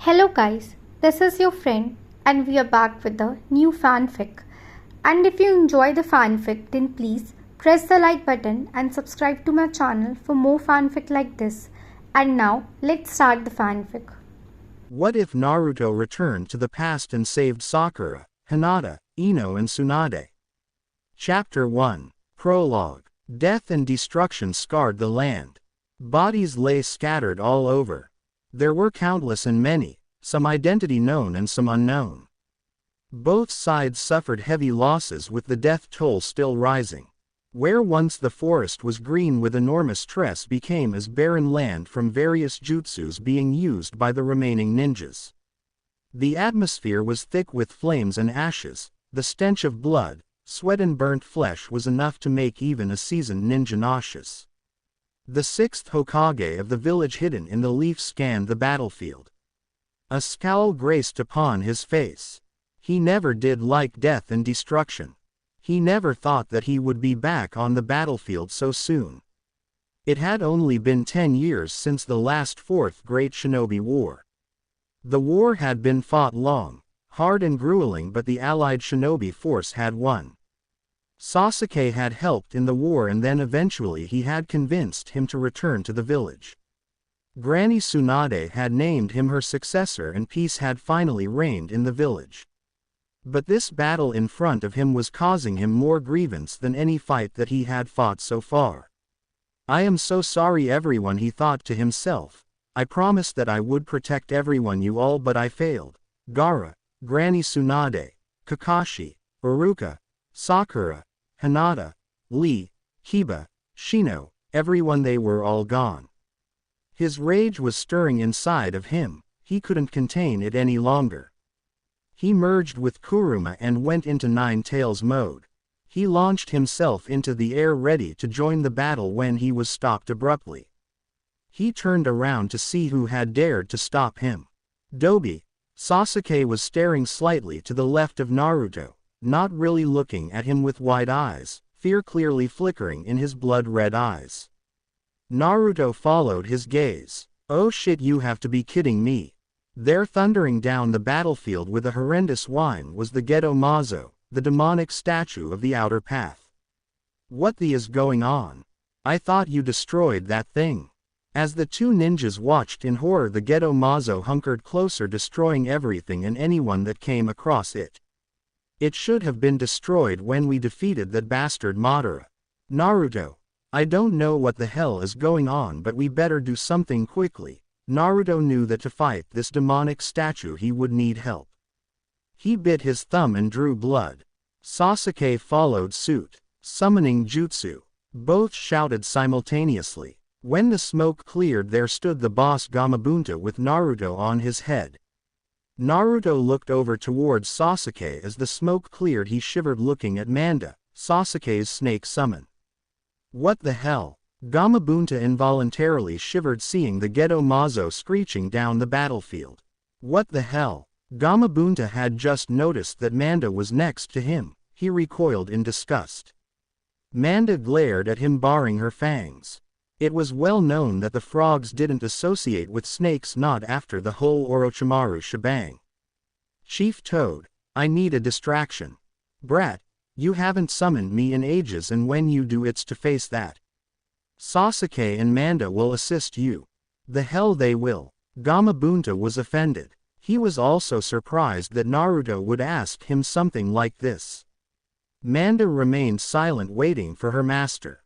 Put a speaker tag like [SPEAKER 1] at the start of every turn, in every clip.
[SPEAKER 1] Hello guys, this is your friend and we are back with a new fanfic. And if you enjoy the fanfic then please press the like button and subscribe to my channel for more fanfic like this. And now let's start the fanfic.
[SPEAKER 2] What if Naruto returned to the past and saved Sakura, Hinata, Ino and Tsunade? Chapter 1. Prologue. Death and destruction scarred the land. Bodies lay scattered all over. There were countless and many, some identity known and some unknown. Both sides suffered heavy losses with the death toll still rising. Where once the forest was green with enormous trees became as barren land from various jutsus being used by the remaining ninjas. The atmosphere was thick with flames and ashes, the stench of blood, sweat and burnt flesh was enough to make even a seasoned ninja nauseous. The sixth Hokage of the village hidden in the leaf scanned the battlefield. A scowl graced upon his face. He never did like death and destruction. He never thought that he would be back on the battlefield so soon. It had only been 10 years since the last Fourth Great Shinobi War. The war had been fought long, hard and grueling, but the allied shinobi force had won. Sasuke had helped in the war and then eventually he had convinced him to return to the village. Granny Tsunade had named him her successor and peace had finally reigned in the village. But this battle in front of him was causing him more grievance than any fight that he had fought so far. I am so sorry everyone, he thought to himself. I promised that I would protect everyone, you all, but I failed. Gaara, Granny Tsunade, Kakashi, Iruka, Sakura, Hinata, Lee, Kiba, Shino, everyone, they were all gone. His rage was stirring inside of him, he couldn't contain it any longer. He merged with Kuruma and went into Nine Tails mode. He launched himself into the air ready to join the battle when he was stopped abruptly. He turned around to see who had dared to stop him. Dobi. Sasuke was staring slightly to the left of Naruto, not really looking at him, with wide eyes, fear clearly flickering in his blood-red eyes. Naruto followed his gaze. Oh shit, you have to be kidding me. There, thundering down the battlefield with a horrendous whine, was the Gedo Mazo, the demonic statue of the outer path. What the is going on? I thought you destroyed that thing. As the two ninjas watched in horror, the Gedo Mazo hunkered closer, destroying everything and anyone that came across it. It should have been destroyed when we defeated that bastard Madara. Naruto. I don't know what the hell is going on, but we better do something quickly. Naruto knew that to fight this demonic statue he would need help. He bit his thumb and drew blood. Sasuke followed suit, summoning jutsu. Both shouted simultaneously. When the smoke cleared, there stood the boss Gamabunta with Naruto on his head. Naruto looked over towards Sasuke. As the smoke cleared, he shivered, looking at Manda, Sasuke's snake summon. What the hell? Gamabunta involuntarily shivered, seeing the Gedo Mazo screeching down the battlefield. What the hell? Gamabunta had just noticed that Manda was next to him. He recoiled in disgust. Manda glared at him, baring her fangs. It was well known that the frogs didn't associate with snakes, not after the whole Orochimaru shebang. Chief Toad, I need a distraction. Brat, you haven't summoned me in ages, and when you do, it's to face that. Sasuke and Manda will assist you. The hell they will. Gamabunta was offended. He was also surprised that Naruto would ask him something like this. Manda remained silent, waiting for her master.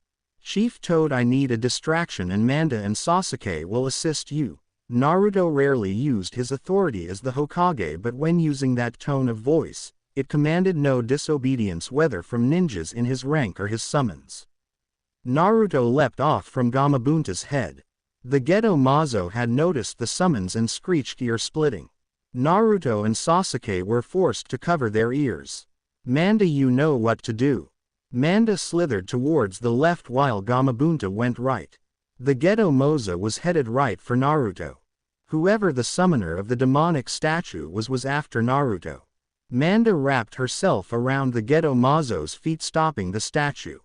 [SPEAKER 2] Chief Toad, I need a distraction and Manda and Sasuke will assist you. Naruto rarely used his authority as the Hokage, but when using that tone of voice, it commanded no disobedience, whether from ninjas in his rank or his summons. Naruto leapt off from Gamabunta's head. The Gedo Mazo had noticed the summons and screeched, ear-splitting. Naruto and Sasuke were forced to cover their ears. Manda, you know what to do. Manda slithered towards the left while Gamabunta went right. The Gedo Mazo was headed right for Naruto. Whoever the summoner of the demonic statue was after Naruto. Manda wrapped herself around the Gedo Mazo's feet, stopping the statue.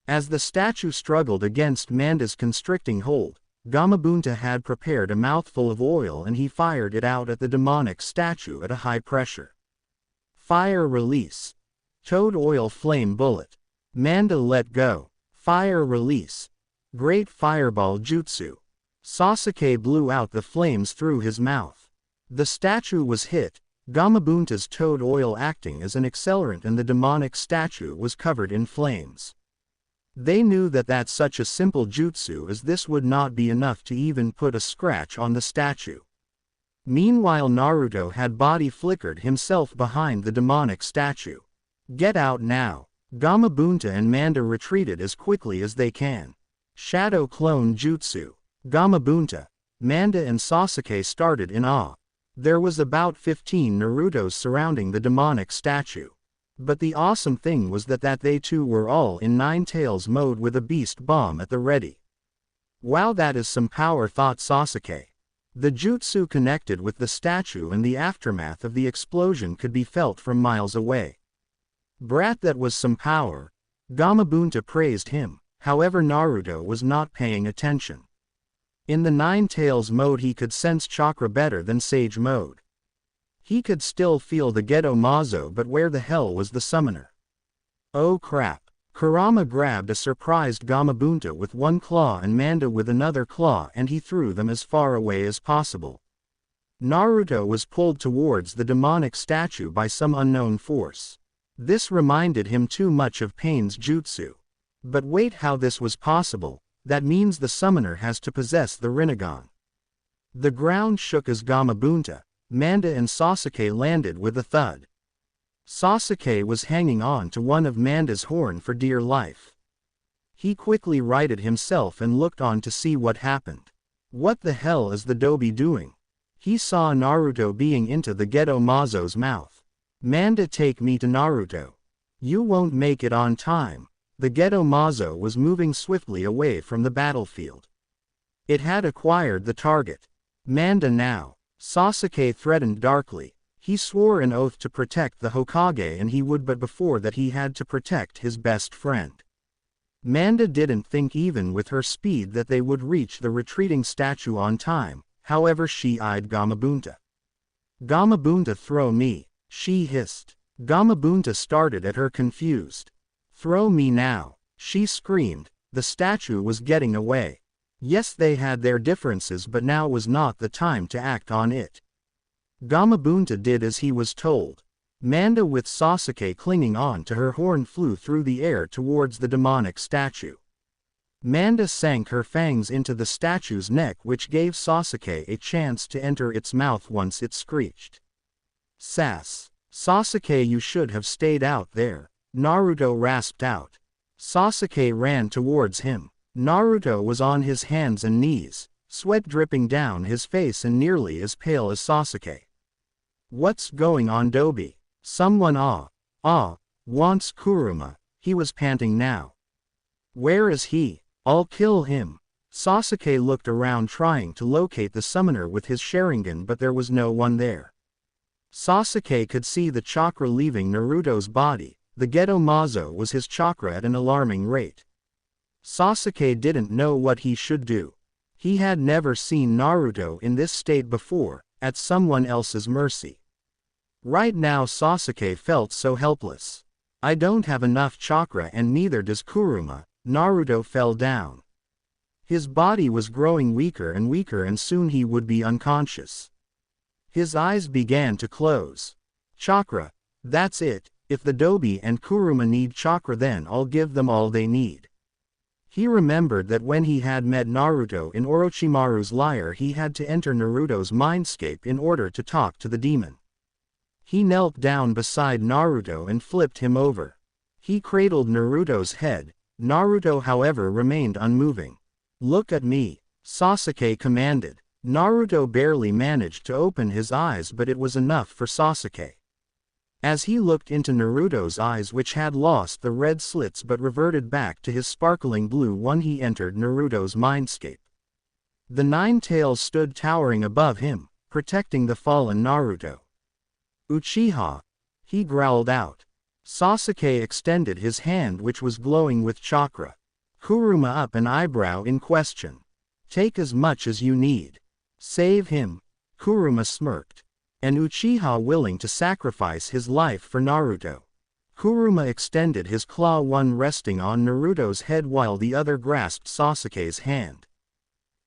[SPEAKER 2] As the statue struggled against Manda's constricting hold, Gamabunta had prepared a mouthful of oil and he fired it out at the demonic statue at a high pressure. Fire release. Toad oil flame bullet. Manda let go. Fire release. Great fireball jutsu. Sasuke blew out the flames through his mouth. The statue was hit, Gamabunta's toad oil acting as an accelerant, and the demonic statue was covered in flames. They knew that such a simple jutsu as this would not be enough to even put a scratch on the statue. Meanwhile Naruto had body flickered himself behind the demonic statue. Get out now. Gamabunta and Manda retreated as quickly as they can. Shadow clone jutsu. Gamabunta, Manda and Sasuke started in awe. There was about 15 Narutos surrounding the demonic statue. But the awesome thing was that they too were all in Nine Tails mode with a beast bomb at the ready. Wow, that is some power, thought Sasuke. The jutsu connected with the statue and the aftermath of the explosion could be felt from miles away. Brat, that was some power. Gamabunta praised him, however Naruto was not paying attention. In the Nine Tails mode he could sense chakra better than Sage mode. He could still feel the Gedo Mazo, but where the hell was the summoner? Oh crap. Kurama grabbed a surprised Gamabunta with one claw and Manda with another claw, and he threw them as far away as possible. Naruto was pulled towards the demonic statue by some unknown force. This reminded him too much of Pain's jutsu. But wait, how this was possible? That means the summoner has to possess the Rinnegan. The ground shook as Gamabunta, Manda and Sasuke landed with a thud. Sasuke was hanging on to one of Manda's horn for dear life. He quickly righted himself and looked on to see what happened. What the hell is the Dobi doing? He saw Naruto being into the Gedo Mazo's mouth. Manda, take me to Naruto. You won't make it on time. The Gedo Mazo was moving swiftly away from the battlefield. It had acquired the target. Manda now. Sasuke threatened darkly. He swore an oath to protect the Hokage, and he would, but before that he had to protect his best friend. Manda didn't think even with her speed that they would reach the retreating statue on time, however she eyed Gamabunta. Gamabunta, throw me, she hissed. Gamabunta started at her confused. Throw me now, she screamed. The statue was getting away. Yes, they had their differences, but now was not the time to act on it. Gamabunta did as he was told. Manda, with Sasuke clinging on to her horn, flew through the air towards the demonic statue. Manda sank her fangs into the statue's neck, which gave Sasuke a chance to enter its mouth once it screeched. Sass. Sasuke, you should have stayed out there. Naruto rasped out. Sasuke ran towards him. Naruto was on his hands and knees, sweat dripping down his face and nearly as pale as Sasuke. What's going on, Dobi? Someone wants Kuruma. He was panting now. Where is he? I'll kill him. Sasuke looked around trying to locate the summoner with his Sharingan, but there was no one there. Sasuke could see the chakra leaving Naruto's body. The Gedo Mazo was his chakra at an alarming rate. Sasuke didn't know what he should do. He had never seen Naruto in this state before, at someone else's mercy. Right now Sasuke felt so helpless. I don't have enough chakra and neither does Kuruma. Naruto fell down. His body was growing weaker and soon he would be unconscious. His eyes began to close. Chakra. That's it. If the Dobi and Kuruma need chakra, then I'll give them all they need. He remembered that when he had met Naruto in Orochimaru's lair, he had to enter Naruto's mindscape in order to talk to the demon. He knelt down beside Naruto and flipped him over. He cradled Naruto's head. Naruto, however, remained unmoving. Look at me, Sasuke commanded. Naruto barely managed to open his eyes, but it was enough for Sasuke. As he looked into Naruto's eyes, which had lost the red slits but reverted back to his sparkling blue one, he entered Naruto's mindscape. The Nine Tails stood towering above him, protecting the fallen Naruto. Uchiha, he growled out. Sasuke extended his hand, which was glowing with chakra. Kuruma up an eyebrow in question. Take as much as you need. Save him. Kuruma smirked. An Uchiha willing to sacrifice his life for Naruto. Kuruma extended his claw, one resting on Naruto's head while the other grasped Sasuke's hand.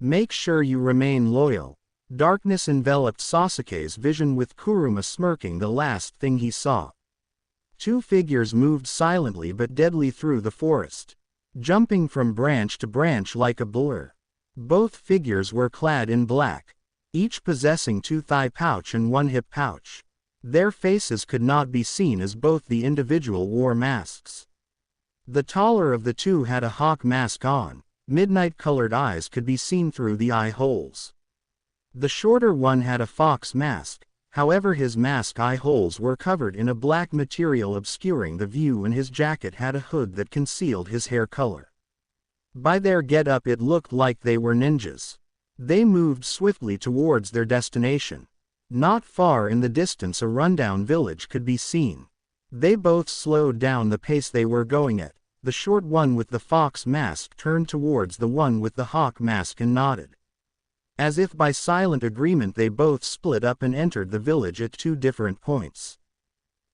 [SPEAKER 2] Make sure you remain loyal. Darkness enveloped Sasuke's vision, with Kuruma smirking, the last thing he saw. Two figures moved silently but deadly through the forest, jumping from branch to branch like a blur. Both figures were clad in black, each possessing two thigh pouch and one hip pouch. Their faces could not be seen as both the individual wore masks. The taller of the two had a hawk mask on. Midnight-colored eyes could be seen through the eye holes. The shorter one had a fox mask, however his mask eye holes were covered in a black material obscuring the view, and his jacket had a hood that concealed his hair color. By their get-up it looked like they were ninjas. They moved swiftly towards their destination. Not far in the distance a rundown village could be seen. They both slowed down the pace they were going at. The short one with the fox mask turned towards the one with the hawk mask and nodded. As if by silent agreement they both split up and entered the village at two different points.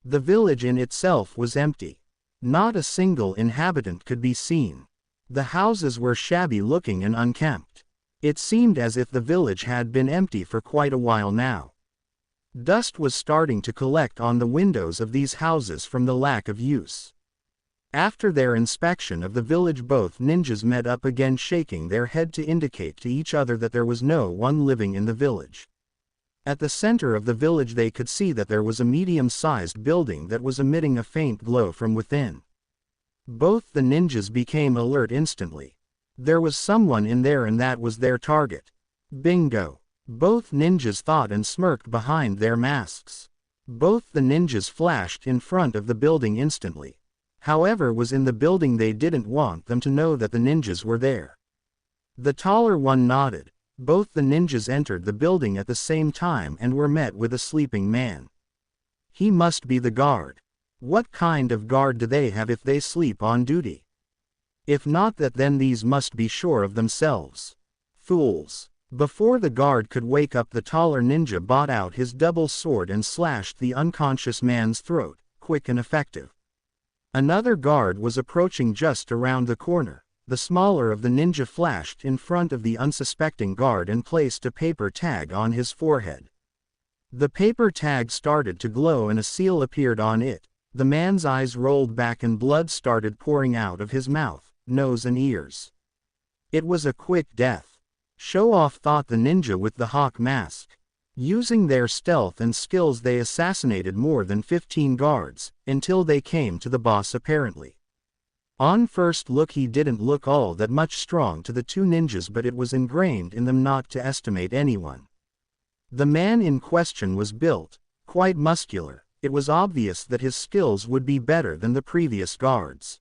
[SPEAKER 2] The village in itself was empty. Not a single inhabitant could be seen. The houses were shabby looking and unkempt. It seemed as if the village had been empty for quite a while now. Dust was starting to collect on the windows of these houses from the lack of use. After their inspection of the village, both ninjas met up again, shaking their head to indicate to each other that there was no one living in the village. At the center of the village they could see that there was a medium-sized building that was emitting a faint glow from within. Both the ninjas became alert instantly. There was someone in there and that was their target. Bingo! Both ninjas thought and smirked behind their masks. Both the ninjas flashed in front of the building instantly. However was in the building they didn't want them to know that the ninjas were there. The taller one nodded. Both the ninjas entered the building at the same time and were met with a sleeping man. He must be the guard. What kind of guard do they have if they sleep on duty? If not that, then these must be sure of themselves. Fools. Before the guard could wake up, the taller ninja brought out his double sword and slashed the unconscious man's throat, quick and effective. Another guard was approaching just around the corner. The smaller of the ninja flashed in front of the unsuspecting guard and placed a paper tag on his forehead. The paper tag started to glow and a seal appeared on it. The man's eyes rolled back and blood started pouring out of his mouth, nose and ears. It was a quick death. Show off, thought the ninja with the hawk mask. Using their stealth and skills they assassinated more than 15 guards, until they came to the boss apparently. On first look he didn't look all that much strong to the two ninjas, but it was ingrained in them not to estimate anyone. The man in question was built, quite muscular. It was obvious that his skills would be better than the previous guards.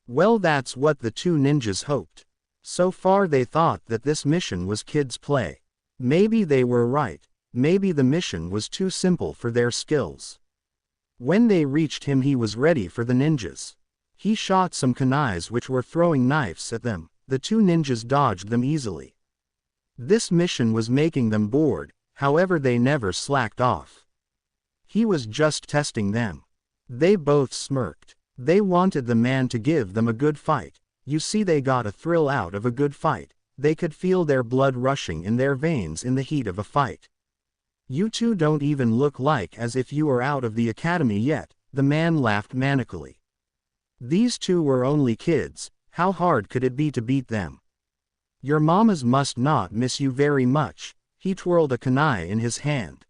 [SPEAKER 2] Well, that's what the two ninjas hoped. So far they thought that this mission was kids' play. Maybe they were right. Maybe the mission was too simple for their skills. When they reached him he was ready for the ninjas. He shot some kunais which were throwing knives at them. The two ninjas dodged them easily. This mission was making them bored, however they never slacked off. He was just testing them. They both smirked. They wanted the man to give them a good fight. You see, they got a thrill out of a good fight. They could feel their blood rushing in their veins in the heat of a fight. You two don't even look like as if you are out of the academy yet, the man laughed manically. These two were only kids. How hard could it be to beat them? Your mamas must not miss you very much. He twirled a kunai in his hand.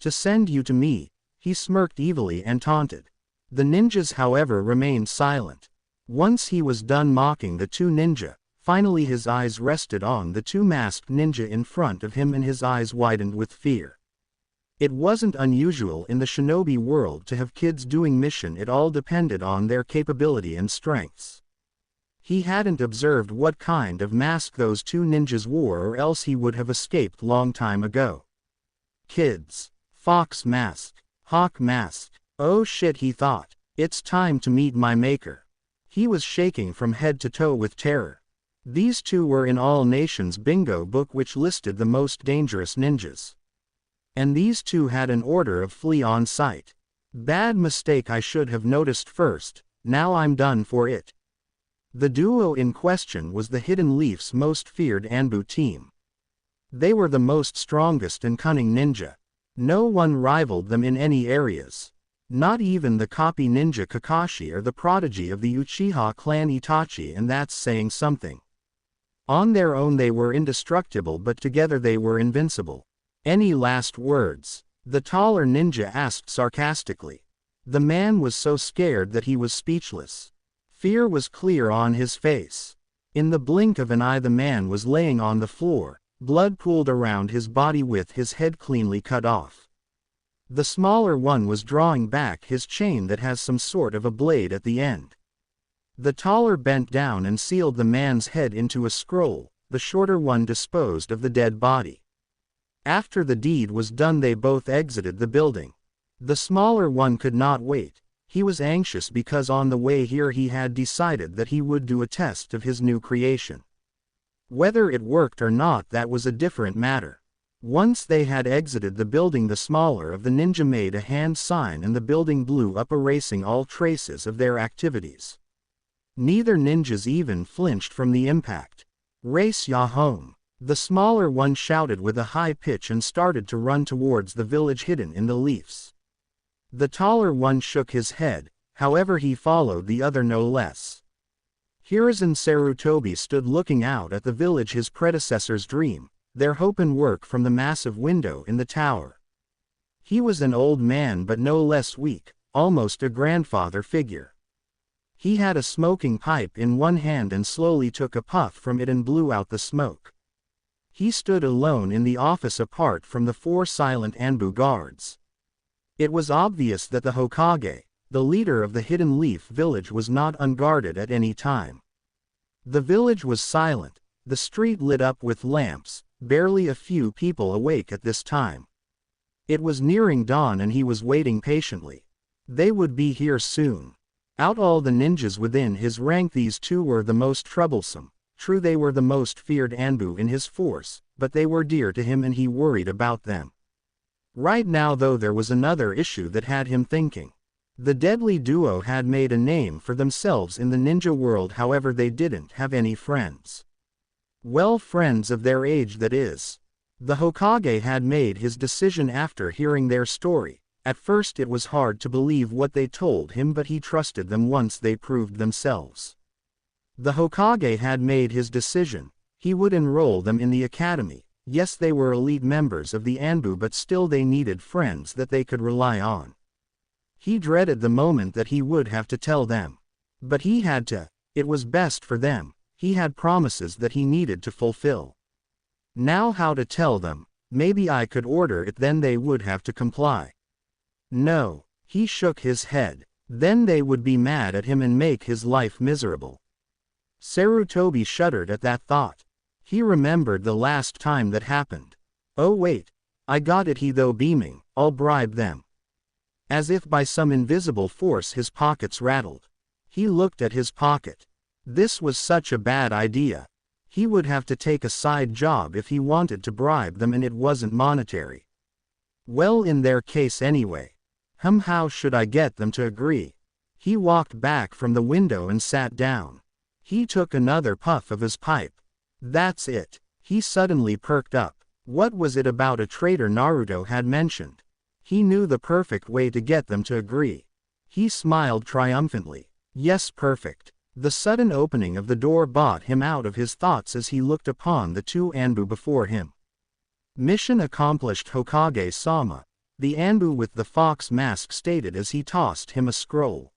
[SPEAKER 2] To send you to me, he smirked evilly and taunted. The ninjas, however, remained silent. Once he was done mocking the two ninja, finally his eyes rested on the two masked ninja in front of him and his eyes widened with fear. It wasn't unusual in the shinobi world to have kids doing mission. It all depended on their capability and strengths. He hadn't observed what kind of mask those two ninjas wore, or else he would have escaped long time ago. Kids. Fox mask. Hawk mask. Oh shit, he thought. It's time to meet my maker. He was shaking from head to toe with terror. These two were in all nations bingo book which listed the most dangerous ninjas. And these two had an order of flee on sight. Bad mistake, I should have noticed first, now I'm done for it. The duo in question was the Hidden Leaf's most feared Anbu team. They were the most strongest and cunning ninja. No one rivaled them in any areas. Not even the copy ninja Kakashi or the prodigy of the Uchiha clan Itachi, and that's saying something. On their own they were indestructible, but together they were invincible. Any last words? The taller ninja asked sarcastically. The man was so scared that he was speechless. Fear was clear on his face. In the blink of an eye the man was laying on the floor, blood pooled around his body with his head cleanly cut off. The smaller one was drawing back his chain that has some sort of a blade at the end. The taller bent down and sealed the man's head into a scroll, the shorter one disposed of the dead body. After the deed was done they both exited the building. The smaller one could not wait. He was anxious because on the way here he had decided that he would do a test of his new creation. Whether it worked or not, that was a different matter. Once they had exited the building, the smaller of the ninja made a hand sign and the building blew up, erasing all traces of their activities. Neither ninjas even flinched from the impact. "Race ya home!" The smaller one shouted with a high pitch and started to run towards the village hidden in the leaves. The taller one shook his head, however he followed the other no less. Hiruzen Sarutobi stood looking out at the village, his predecessor's dream, their hope and work, from the massive window in the tower. He was an old man but no less weak, almost a grandfather figure. He had a smoking pipe in one hand and slowly took a puff from it and blew out the smoke. He stood alone in the office apart from the four silent Anbu guards. It was obvious that the Hokage, the leader of the Hidden Leaf village, was not unguarded at any time. The village was silent, the street lit up with lamps, barely a few people awake at this time. It was nearing dawn and he was waiting patiently. They would be here soon. Out all the ninjas within his rank, these two were the most troublesome. True, they were the most feared Anbu in his force, but they were dear to him and he worried about them. Right now though there was another issue that had him thinking. The deadly duo had made a name for themselves in the ninja world, however they didn't have any friends. Well, friends of their age, that is. The Hokage had made his decision after hearing their story. At first it was hard to believe what they told him, but he trusted them once they proved themselves. The Hokage had made his decision. He would enroll them in the academy. Yes, they were elite members of the Anbu, but still they needed friends that they could rely on. He dreaded the moment that he would have to tell them. But he had to. It was best for them. He had promises that he needed to fulfill. Now how to tell them? Maybe I could order it, then they would have to comply. No, he shook his head. Then they would be mad at him and make his life miserable. Sarutobi shuddered at that thought. He remembered the last time that happened. Oh wait, I got it, he though beaming, I'll bribe them. As if by some invisible force his pockets rattled. He looked at his pocket. This was such a bad idea. He would have to take a side job if he wanted to bribe them, and it wasn't monetary. Well, in their case anyway. How should I get them to agree? He walked back from the window and sat down. He took another puff of his pipe. That's it. He suddenly perked up. What was it about a traitor Naruto had mentioned? He knew the perfect way to get them to agree. He smiled triumphantly. Yes, perfect. The sudden opening of the door brought him out of his thoughts as he looked upon the two Anbu before him. Mission accomplished, Hokage-sama, the Anbu with the fox mask stated as he tossed him a scroll.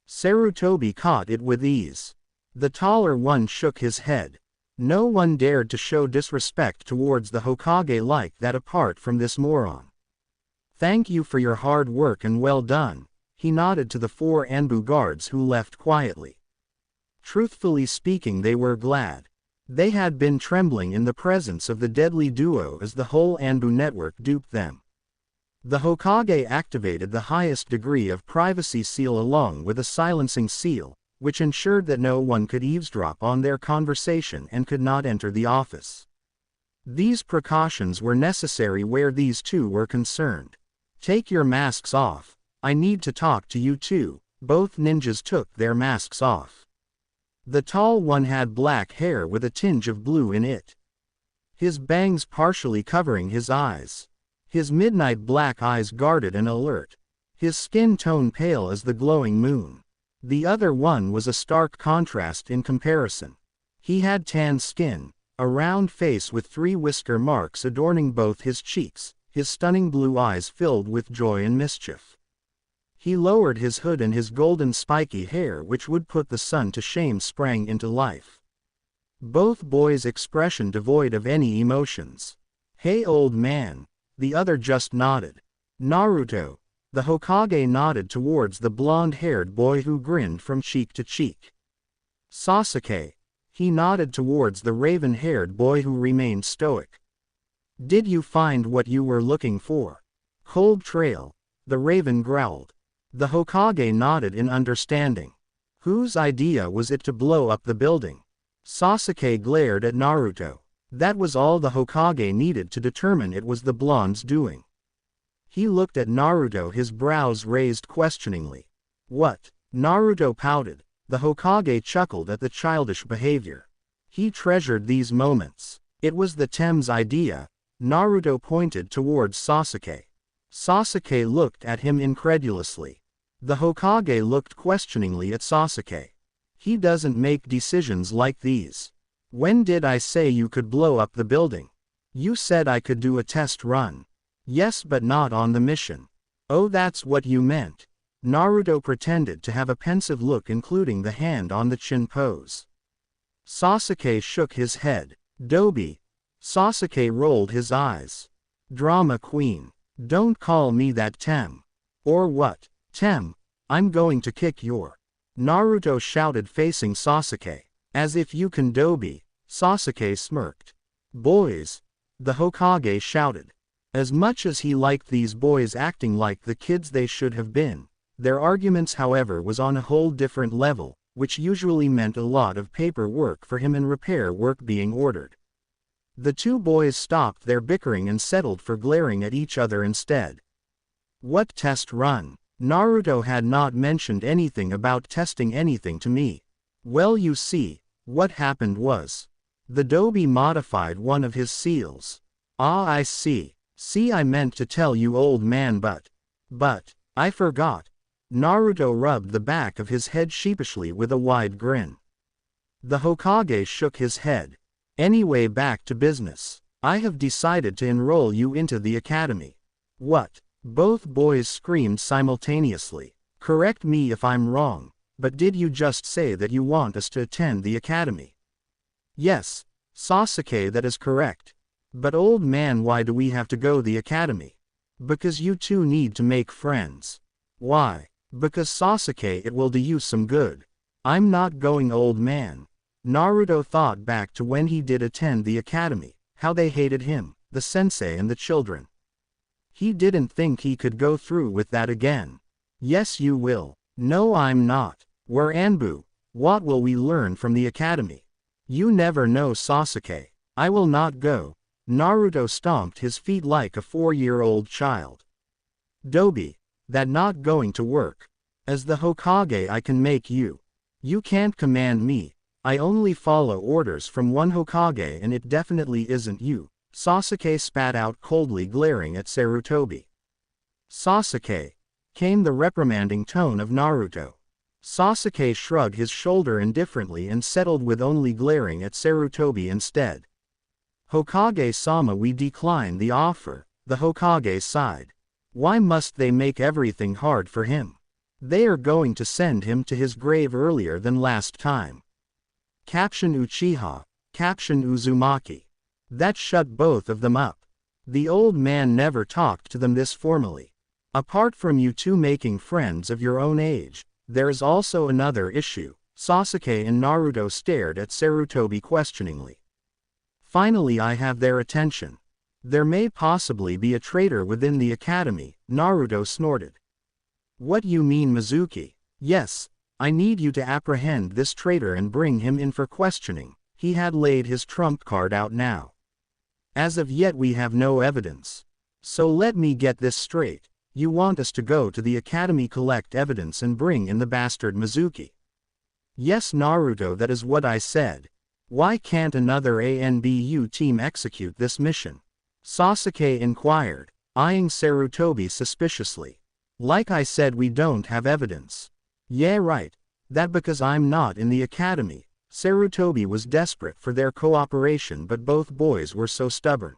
[SPEAKER 2] Sarutobi caught it with ease. The taller one shook his head. No one dared to show disrespect towards the Hokage like that apart from this moron. Thank you for your hard work and well done, he nodded to the four Anbu guards who left quietly. Truthfully speaking, they were glad. They had been trembling in the presence of the deadly duo as the whole Anbu network duped them. The Hokage activated the highest degree of privacy seal along with a silencing seal, which ensured that no one could eavesdrop on their conversation and could not enter the office. These precautions were necessary where these two were concerned. "Take your masks off. I need to talk to you too." Both ninjas took their masks off. The tall one had black hair with a tinge of blue in it, his bangs partially covering his eyes. His midnight black eyes guarded and alert, his skin tone pale as the glowing moon. The other one was a stark contrast in comparison. He had tan skin, a round face with 3 whisker marks adorning both his cheeks, his stunning blue eyes filled with joy and mischief. He lowered his hood and his golden spiky hair, which would put the sun to shame, sprang into life. Both boys' expression devoid of any emotions. "Hey old man." The other just nodded. "Naruto." The Hokage nodded towards the blonde-haired boy who grinned from cheek to cheek. "Sasuke." He nodded towards the raven-haired boy who remained stoic. "Did you find what you were looking for?" "Cold trail." The raven growled. The Hokage nodded in understanding. "Whose idea was it to blow up the building?" Sasuke glared at Naruto. That was all the Hokage needed to determine it was the blonde's doing. He looked at Naruto, his brows raised questioningly. "What?" Naruto pouted. The Hokage chuckled at the childish behavior. He treasured these moments. It was the Tem's idea. Naruto pointed towards Sasuke. Sasuke looked at him incredulously. The Hokage looked questioningly at Sasuke. "He doesn't make decisions like these. When did I say you could blow up the building? You said I could do a test run." "Yes, but not on the mission." "Oh, that's what you meant." Naruto pretended to have a pensive look, including the hand on the chin pose. Sasuke shook his head. "Dobi." Sasuke rolled his eyes. "Drama queen. Don't call me that, Tem." "Or what?" "Tem, I'm going to kick your—" Naruto shouted, facing Sasuke. "As if you can, Dobi." Sasuke smirked. "Boys!" The Hokage shouted. As much as he liked these boys acting like the kids they should have been, their arguments, however, was on a whole different level, which usually meant a lot of paperwork for him and repair work being ordered. The two boys stopped their bickering and settled for glaring at each other instead. "What test run?" Naruto had not mentioned anything about testing anything to me. "Well, you see, what happened was, the Dobi modified one of his seals." "Ah, I see. See, I meant to tell you, old man, but I forgot." Naruto rubbed the back of his head sheepishly with a wide grin. The Hokage shook his head. "Anyway, back to business. I have decided to enroll you into the academy." "What?" Both boys screamed simultaneously. "Correct me if I'm wrong, but did you just say that you want us to attend the academy?" "Yes, Sasuke, that is correct. But old man, why do we have to go the academy?" "Because you two need to make friends." "Why?" "Because Sasuke, it will do you some good." "I'm not going, old man." Naruto thought back to when he did attend the academy, how they hated him, the sensei and the children. He didn't think he could go through with that again. "Yes, you will." "No, I'm not." "We're Anbu. What will we learn from the academy?" "You never know, Sasuke." "I will not go." Naruto stomped his feet like a 4-year-old child. "Dobi, that not going to work. As the Hokage, I can make you. You can't command me. I only follow orders from one Hokage, and it definitely isn't you." Sasuke spat out coldly, glaring at Sarutobi. "Sasuke," came the reprimanding tone of Naruto. Sasuke shrugged his shoulder indifferently and settled with only glaring at Sarutobi instead. "Hokage-sama, we decline the offer," the Hokage sighed. "Why must they make everything hard for him? They are going to send him to his grave earlier than last time." Caption Uchiha, caption Uzumaki. That shut both of them up. The old man never talked to them this formally. "Apart from you two making friends of your own age, there is also another issue." Sasuke and Naruto stared at Sarutobi questioningly. "Finally, I have their attention. There may possibly be a traitor within the academy," Naruto snorted. "What you mean, Mizuki?" "Yes, I need you to apprehend this traitor and bring him in for questioning. He had laid his trump card out now. As of yet we have no evidence. So let me get this straight. You want us to go to the academy, collect evidence and bring in the bastard Mizuki? Yes Naruto, that is what I said. Why can't another ANBU team execute this mission? Sasuke inquired, eyeing Sarutobi suspiciously. Like I said, we don't have evidence. Yeah right. That because I'm not in the academy. Sarutobi was desperate for their cooperation, but both boys were so stubborn.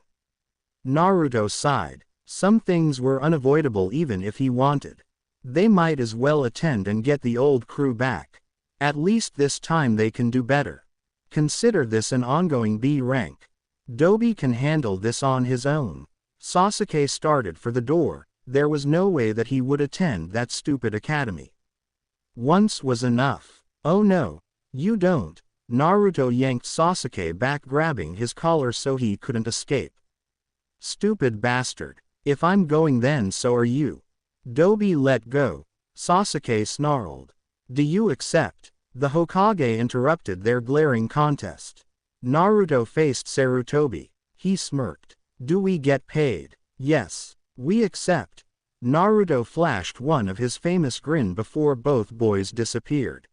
[SPEAKER 2] Naruto sighed. Some things were unavoidable even if he wanted. They might as well attend and get the old crew back. At least this time they can do better. Consider this an ongoing B rank. Dobi can handle this on his own. Sasuke started for the door. There was no way that he would attend that stupid academy. Once was enough. Oh no, you don't. Naruto yanked Sasuke back, grabbing his collar so he couldn't escape. Stupid bastard. If I'm going then so are you. Dobi let go. Sasuke snarled. Do you accept? The Hokage interrupted their glaring contest. Naruto faced Sarutobi. He smirked. Do we get paid? Yes. We accept. Naruto flashed one of his famous grin before both boys disappeared.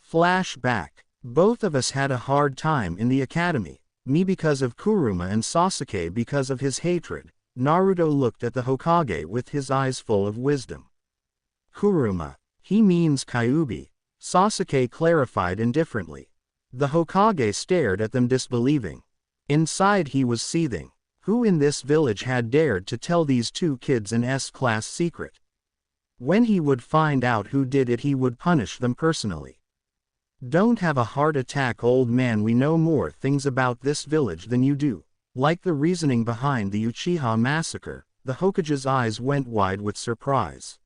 [SPEAKER 2] Flashback. Both of us had a hard time in the academy. Me because of Kuruma and Sasuke because of his hatred. Naruto looked at the Hokage with his eyes full of wisdom. Kuruma. He means Kyuubi. Sasuke clarified indifferently. The Hokage stared at them disbelieving. Inside he was seething. Who in this village had dared to tell these two kids an S-class secret? When he would find out who did it, he would punish them personally. Don't have a heart attack, old man. We know more things about this village than you do. Like the reasoning behind the Uchiha massacre. The Hokage's eyes went wide with surprise.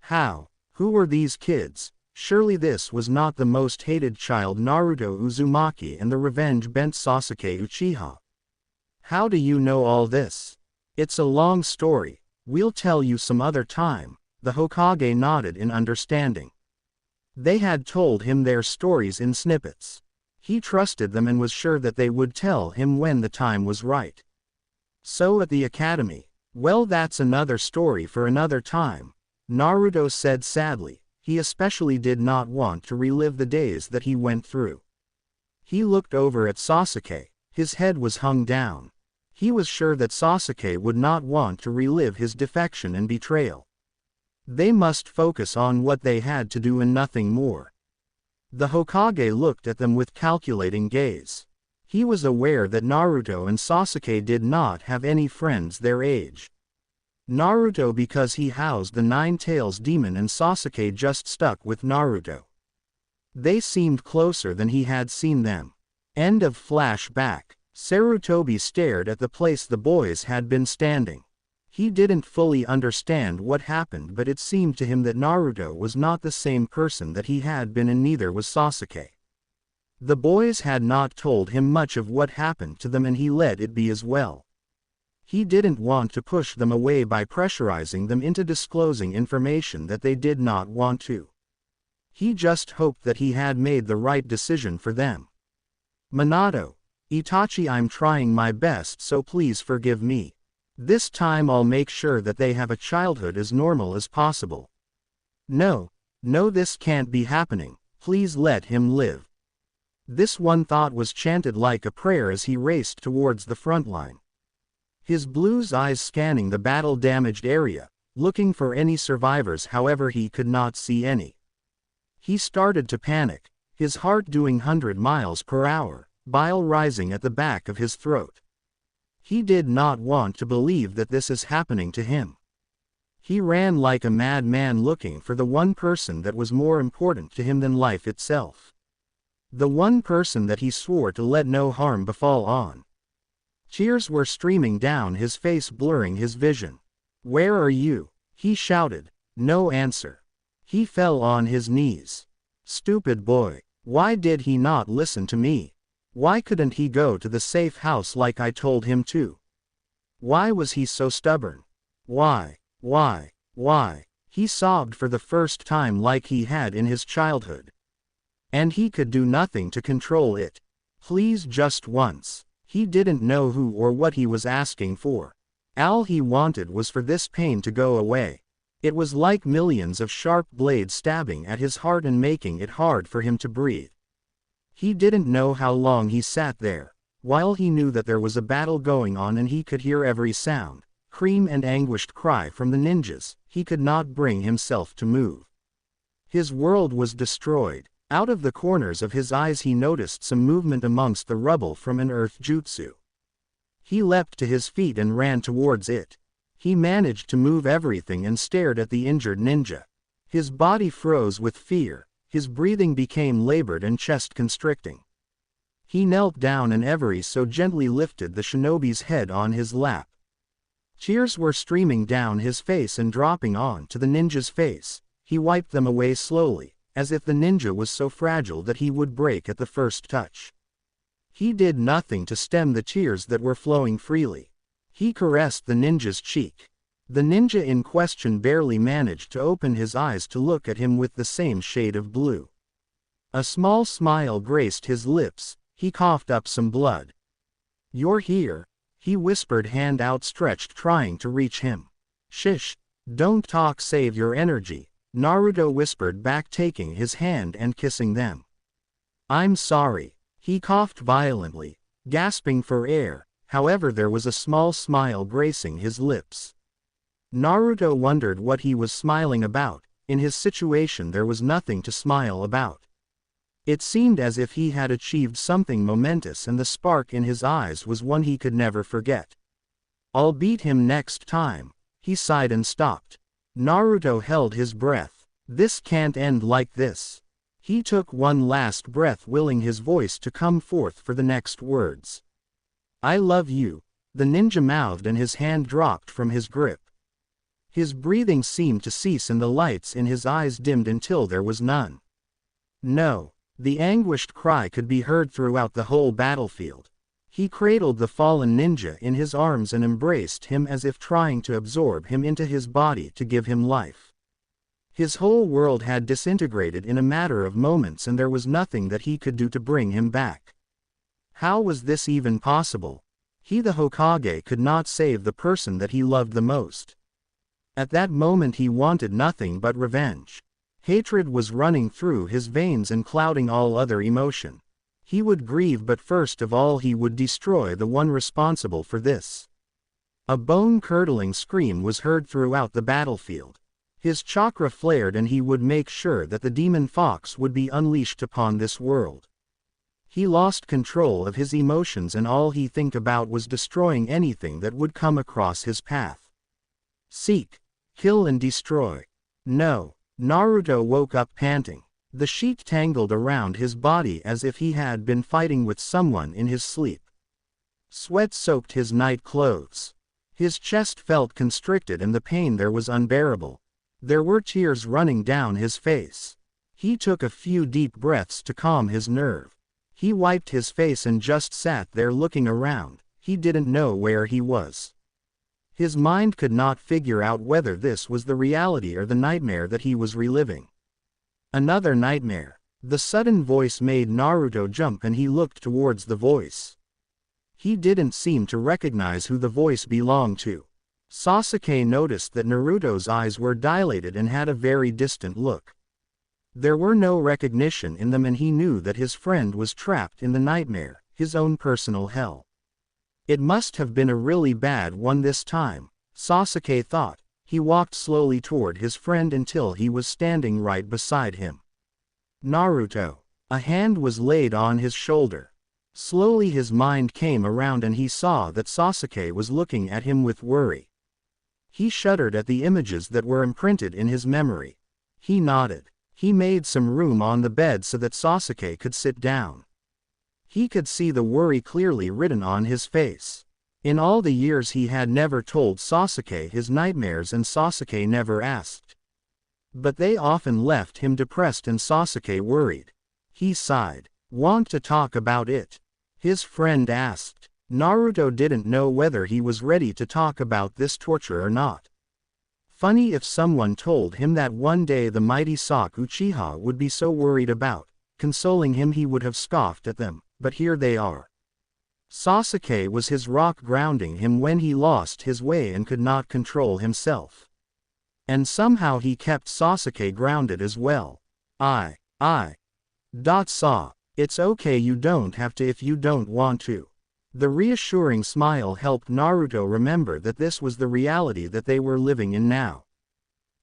[SPEAKER 2] How? Who were these kids? Surely this was not the most hated child, Naruto Uzumaki and the revenge-bent Sasuke Uchiha. How do you know all this? It's a long story. We'll tell you some other time. The Hokage nodded in understanding. They had told him their stories in snippets. He trusted them and was sure that they would tell him when the time was right. So at the academy, well, that's another story for another time, Naruto said sadly. He especially did not want to relive the days that he went through. He looked over at Sasuke. His head was hung down. He was sure that Sasuke would not want to relive his defection and betrayal. They must focus on what they had to do and nothing more. The Hokage looked at them with calculating gaze. He was aware that Naruto and Sasuke did not have any friends their age. Naruto because he housed the Nine-Tails demon, and Sasuke just stuck with Naruto. They seemed closer than he had seen them. End of flashback. Sarutobi stared at the place the boys had been standing. He didn't fully understand what happened, but it seemed to him that Naruto was not the same person that he had been, and neither was Sasuke. The boys had not told him much of what happened to them, and he let it be as well. He didn't want to push them away by pressurizing them into disclosing information that they did not want to. He just hoped that he had made the right decision for them. Minato. Itachi, I'm trying my best, so please forgive me. This time I'll make sure that they have a childhood as normal as possible. No, this can't be happening. Please let him live. This one thought was chanted like a prayer as he raced towards the front line. His blue's eyes scanning the battle-damaged area, looking for any survivors, however he could not see any. He started to panic, his heart doing 100 miles per hour, bile rising at the back of his throat. He did not want to believe that this is happening to him. He ran like a madman looking for the one person that was more important to him than life itself. The one person that he swore to let no harm befall on. Tears were streaming down his face, blurring his vision. Where are you? He shouted. No answer. He fell on his knees. Stupid boy. Why did he not listen to me? Why couldn't he go to the safe house like I told him to? Why was he so stubborn? Why? He sobbed for the first time like he had in his childhood. And he could do nothing to control it. Please, just once. He didn't know who or what he was asking for. All he wanted was for this pain to go away. It was like millions of sharp blades stabbing at his heart and making it hard for him to breathe. He didn't know how long he sat there. While he knew that there was a battle going on and he could hear every sound, scream and anguished cry from the ninjas, he could not bring himself to move. His world was destroyed. Out of the corners of his eyes he noticed some movement amongst the rubble from an earth jutsu. He leapt to his feet and ran towards it. He managed to move everything and stared at the injured ninja. His body froze with fear, his breathing became labored and chest-constricting. He knelt down and ever so gently lifted the shinobi's head on his lap. Tears were streaming down his face and dropping on to the ninja's face. He wiped them away slowly, as if the ninja was so fragile that he would break at the first touch. He did nothing to stem the tears that were flowing freely. He caressed the ninja's cheek. The ninja in question barely managed to open his eyes to look at him with the same shade of blue. A small smile graced his lips. He coughed up some blood. "You're here," he whispered, hand outstretched trying to reach him. "Shish, don't talk, save your energy," Naruto whispered back, taking his hand and kissing them. "I'm sorry." He coughed violently, gasping for air, however there was a small smile gracing his lips. Naruto wondered what he was smiling about. In his situation there was nothing to smile about. It seemed as if he had achieved something momentous and the spark in his eyes was one he could never forget. "I'll beat him next time," he sighed and stopped. Naruto held his breath. This can't end like this. He took one last breath, willing his voice to come forth for the next words. "I love you," the ninja mouthed, and his hand dropped from his grip. His breathing seemed to cease and the lights in his eyes dimmed until there was none. "No." The anguished cry could be heard throughout the whole battlefield. He cradled the fallen ninja in his arms and embraced him as if trying to absorb him into his body to give him life. His whole world had disintegrated in a matter of moments and there was nothing that he could do to bring him back. How was this even possible? He, the Hokage, could not save the person that he loved the most. At that moment he wanted nothing but revenge. Hatred was running through his veins and clouding all other emotion. He would grieve, but first of all he would destroy the one responsible for this. A bone-curdling scream was heard throughout the battlefield. His chakra flared and he would make sure that the demon fox would be unleashed upon this world. He lost control of his emotions and all he think about was destroying anything that would come across his path. Seek, kill and destroy. No. Naruto woke up panting. The sheet tangled around his body as if he had been fighting with someone in his sleep. Sweat soaked his night clothes. His chest felt constricted and the pain there was unbearable. There were tears running down his face. He took a few deep breaths to calm his nerve. He wiped his face and just sat there looking around. He didn't know where he was. His mind could not figure out whether this was the reality or the nightmare that he was reliving. Another nightmare. The sudden voice made Naruto jump and he looked towards the voice. He didn't seem to recognize who the voice belonged to. Sasuke noticed that Naruto's eyes were dilated and had a very distant look. There were no recognition in them and he knew that his friend was trapped in the nightmare, his own personal hell. It must have been a really bad one this time, Sasuke thought. He walked slowly toward his friend until he was standing right beside him. "Naruto." A hand was laid on his shoulder. Slowly his mind came around and he saw that Sasuke was looking at him with worry. He shuddered at the images that were imprinted in his memory. He nodded. He made some room on the bed so that Sasuke could sit down. He could see the worry clearly written on his face. In all the years he had never told Sasuke his nightmares and Sasuke never asked. But they often left him depressed and Sasuke worried. He sighed. "Want to talk about it?" his friend asked. Naruto didn't know whether he was ready to talk about this torture or not. Funny if someone told him that one day the mighty Uchiha would be so worried about consoling him he would have scoffed at them, but here they are. Sasuke was his rock grounding him when he lost his way and could not control himself. And somehow he kept Sasuke grounded as well. Saw. It's okay, you don't have to if you don't want to. The reassuring smile helped Naruto remember that this was the reality that they were living in now.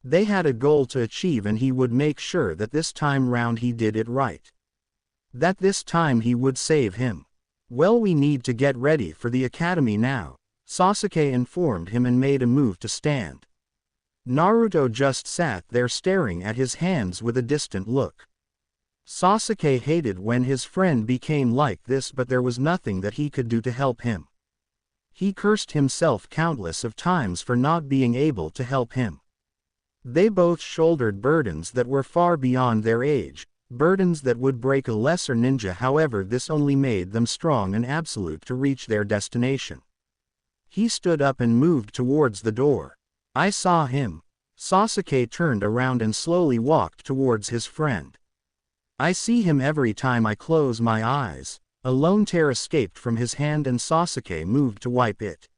[SPEAKER 2] They had a goal to achieve and he would make sure that this time round he did it right. That this time he would save him. Well, we need to get ready for the academy now, Sasuke informed him and made a move to stand. Naruto just sat there staring at his hands with a distant look. Sasuke hated when his friend became like this, but there was nothing that he could do to help him. He cursed himself countless of times for not being able to help him. They both shouldered burdens that were far beyond their age, burdens that would break a lesser ninja. However, this only made them strong and absolute to reach their destination. He stood up and moved towards the door. I saw him. Sasuke turned around and slowly walked towards his friend. I see him every time I close my eyes. A lone tear escaped from his hand and Sasuke moved to wipe it.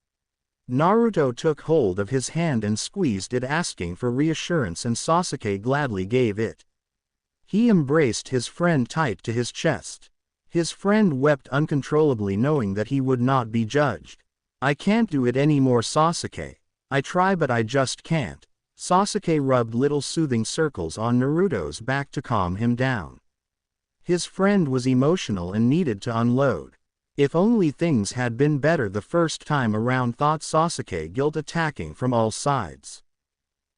[SPEAKER 2] Naruto took hold of his hand and squeezed it, asking for reassurance, and Sasuke gladly gave it. He embraced his friend tight to his chest. His friend wept uncontrollably, knowing that he would not be judged. I can't do it anymore, Sasuke. I try but I just can't. Sasuke rubbed little soothing circles on Naruto's back to calm him down. His friend was emotional and needed to unload. If only things had been better the first time around, thought Sasuke, guilt attacking from all sides.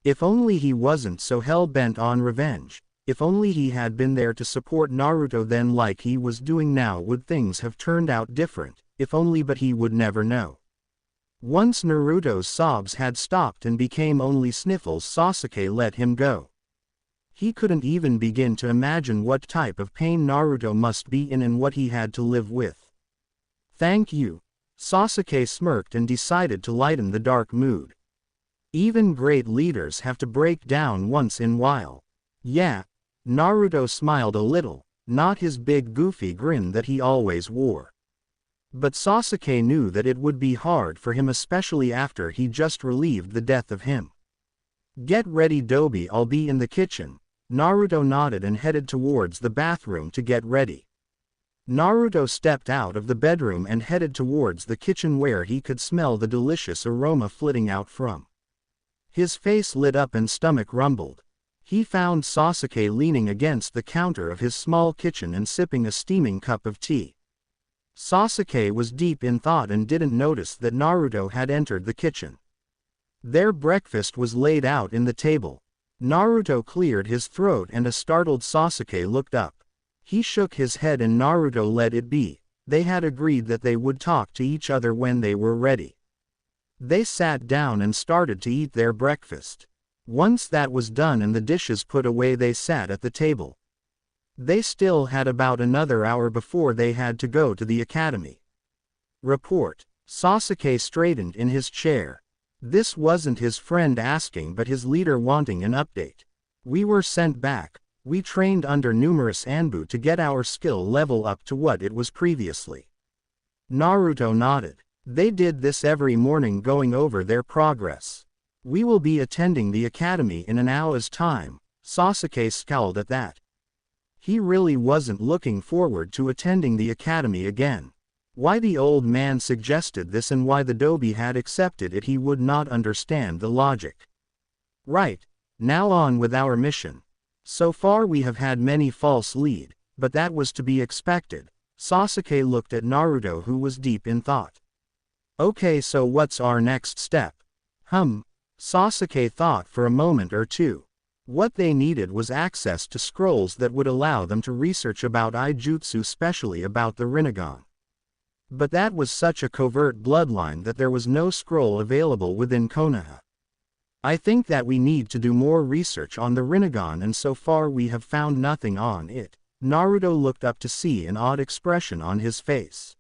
[SPEAKER 2] If only he wasn't so hell-bent on revenge. If only he had been there to support Naruto then, like he was doing now, would things have turned out different. If only, but he would never know. Once Naruto's sobs had stopped and became only sniffles, Sasuke let him go. He couldn't even begin to imagine what type of pain Naruto must be in and what he had to live with. Thank you. Sasuke smirked and decided to lighten the dark mood. Even great leaders have to break down once in a while. Yeah. Naruto smiled a little, not his big goofy grin that he always wore. But Sasuke knew that it would be hard for him, especially after he just relieved the death of him. Get ready, Dobi, I'll be in the kitchen. Naruto nodded and headed towards the bathroom to get ready. Naruto stepped out of the bedroom and headed towards the kitchen, where he could smell the delicious aroma flitting out from. His face lit up and stomach rumbled. He found Sasuke leaning against the counter of his small kitchen and sipping a steaming cup of tea. Sasuke was deep in thought and didn't notice that Naruto had entered the kitchen. Their breakfast was laid out in the table. Naruto cleared his throat and a startled Sasuke looked up. He shook his head and Naruto let it be. They had agreed that they would talk to each other when they were ready. They sat down and started to eat their breakfast. Once that was done and the dishes put away, they sat at the table. They still had about another hour before they had to go to the academy. Report. Sasuke straightened in his chair. This wasn't his friend asking but his leader wanting an update. We were sent back. We trained under numerous Anbu to get our skill level up to what it was previously. Naruto nodded. They did this every morning, going over their progress. We will be attending the academy in an hour's time. Sasuke scowled at that. He really wasn't looking forward to attending the academy again. Why the old man suggested this and why the Dobi had accepted it, he would not understand the logic. Right, now on with our mission. So far we have had many false lead, but that was to be expected. Sasuke looked at Naruto, who was deep in thought. Okay, so what's our next step? Sasuke thought for a moment or two. What they needed was access to scrolls that would allow them to research about Ijutsu, especially about the Rinnegan. But that was such a covert bloodline that there was no scroll available within Konoha. I think that we need to do more research on the Rinnegan, and so far we have found nothing on it. Naruto looked up to see an odd expression on his face.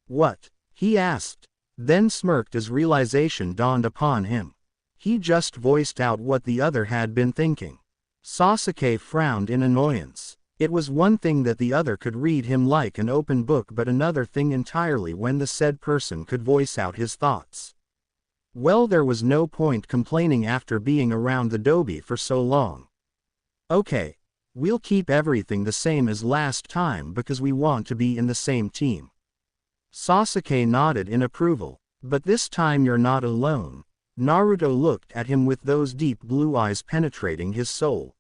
[SPEAKER 2] What? He asked, then smirked as realization dawned upon him. He just voiced out what the other had been thinking. Sasuke frowned in annoyance. It was one thing that the other could read him like an open book, but another thing entirely when the said person could voice out his thoughts. Well, there was no point complaining after being around the Dobi for so long. Okay, we'll keep everything the same as last time because we want to be in the same team. Sasuke nodded in approval. But this time you're not alone. Naruto looked at him with those deep blue eyes penetrating his soul.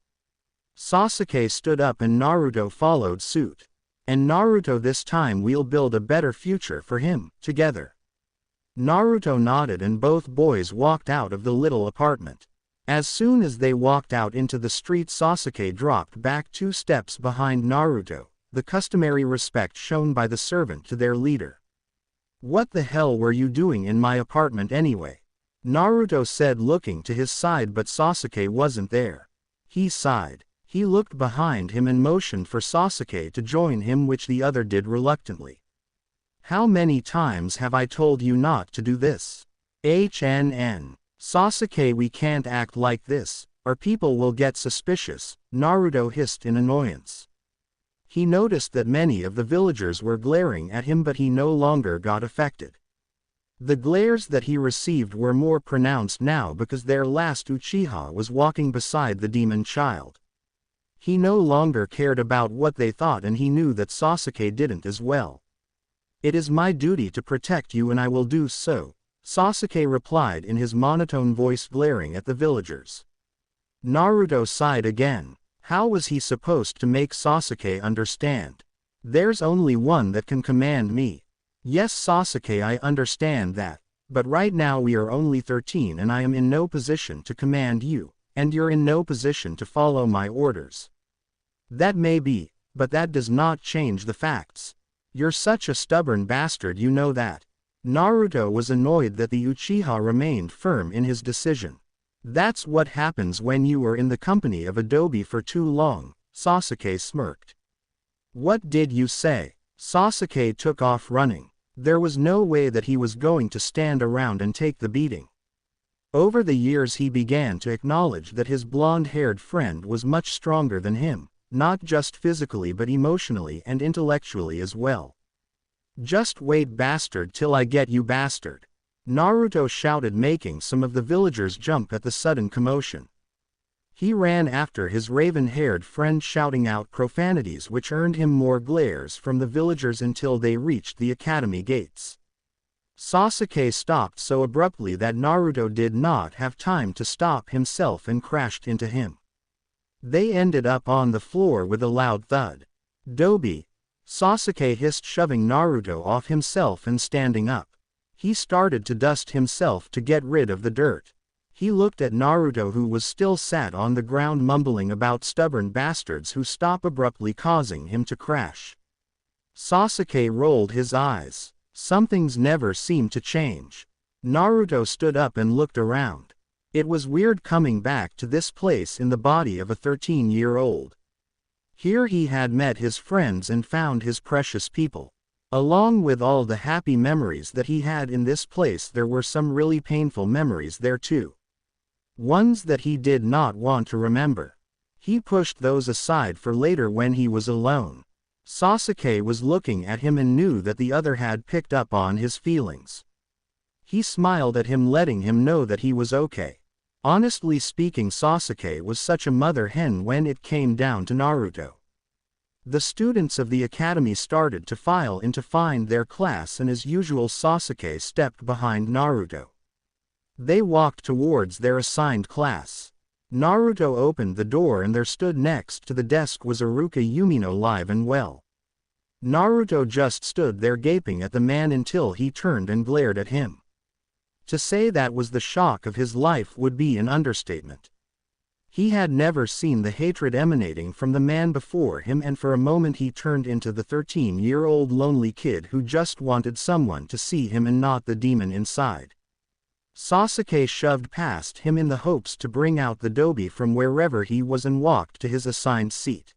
[SPEAKER 2] Sasuke stood up and Naruto followed suit. And Naruto, this time we'll build a better future for him, together. Naruto nodded and both boys walked out of the little apartment. As soon as they walked out into the street, Sasuke dropped back 2 steps behind Naruto, the customary respect shown by the servant to their leader. What the hell were you doing in my apartment anyway? Naruto said, looking to his side, but Sasuke wasn't there. He sighed. He looked behind him and motioned for Sasuke to join him, which the other did reluctantly. How many times have I told you not to do this? Sasuke, we can't act like this, or people will get suspicious, Naruto hissed in annoyance. He noticed that many of the villagers were glaring at him, but he no longer got affected. The glares that he received were more pronounced now because their last Uchiha was walking beside the demon child. He no longer cared about what they thought, and he knew that Sasuke didn't as well. It is my duty to protect you and I will do so, Sasuke replied in his monotone voice, glaring at the villagers. Naruto sighed again. How was he supposed to make Sasuke understand? There's only one that can command me. Yes, Sasuke, I understand that, but right now we are only 13 and I am in no position to command you, and you're in no position to follow my orders. That may be, but that does not change the facts. You're such a stubborn bastard, you know that. Naruto was annoyed that the Uchiha remained firm in his decision. That's what happens when you are in the company of a Dobi for too long, Sasuke smirked. What did you say? Sasuke took off running. There was no way that he was going to stand around and take the beating. Over the years he began to acknowledge that his blonde-haired friend was much stronger than him, not just physically but emotionally and intellectually as well. Just wait, bastard, till I get you, bastard. Naruto shouted, making some of the villagers jump at the sudden commotion. He ran after his raven-haired friend, shouting out profanities which earned him more glares from the villagers until they reached the academy gates. Sasuke stopped so abruptly that Naruto did not have time to stop himself and crashed into him. They ended up on the floor with a loud thud. Dobi! Sasuke hissed, shoving Naruto off himself and standing up. He started to dust himself to get rid of the dirt. He looked at Naruto, who was still sat on the ground mumbling about stubborn bastards who stop abruptly, causing him to crash. Sasuke rolled his eyes. Some things never seem to change. Naruto stood up and looked around. It was weird coming back to this place in the body of a 13-year-old. Here he had met his friends and found his precious people. Along with all the happy memories that he had in this place, there were some really painful memories there too. Ones that he did not want to remember. He pushed those aside for later when he was alone. Sasuke was looking at him and knew that the other had picked up on his feelings. He smiled at him, letting him know that he was okay. Honestly speaking, Sasuke was such a mother hen when it came down to Naruto. The students of the academy started to file in to find their class, and as usual Sasuke stepped behind Naruto. They walked towards their assigned class. Naruto opened the door and there stood next to the desk was Iruka Umino, live and well. Naruto just stood there gaping at the man until he turned and glared at him. To say that was the shock of his life would be an understatement. He had never seen the hatred emanating from the man before him, and for a moment he turned into the 13-year-old lonely kid who just wanted someone to see him and not the demon inside. Sasuke shoved past him in the hopes to bring out the Dobi from wherever he was and walked to his assigned seat.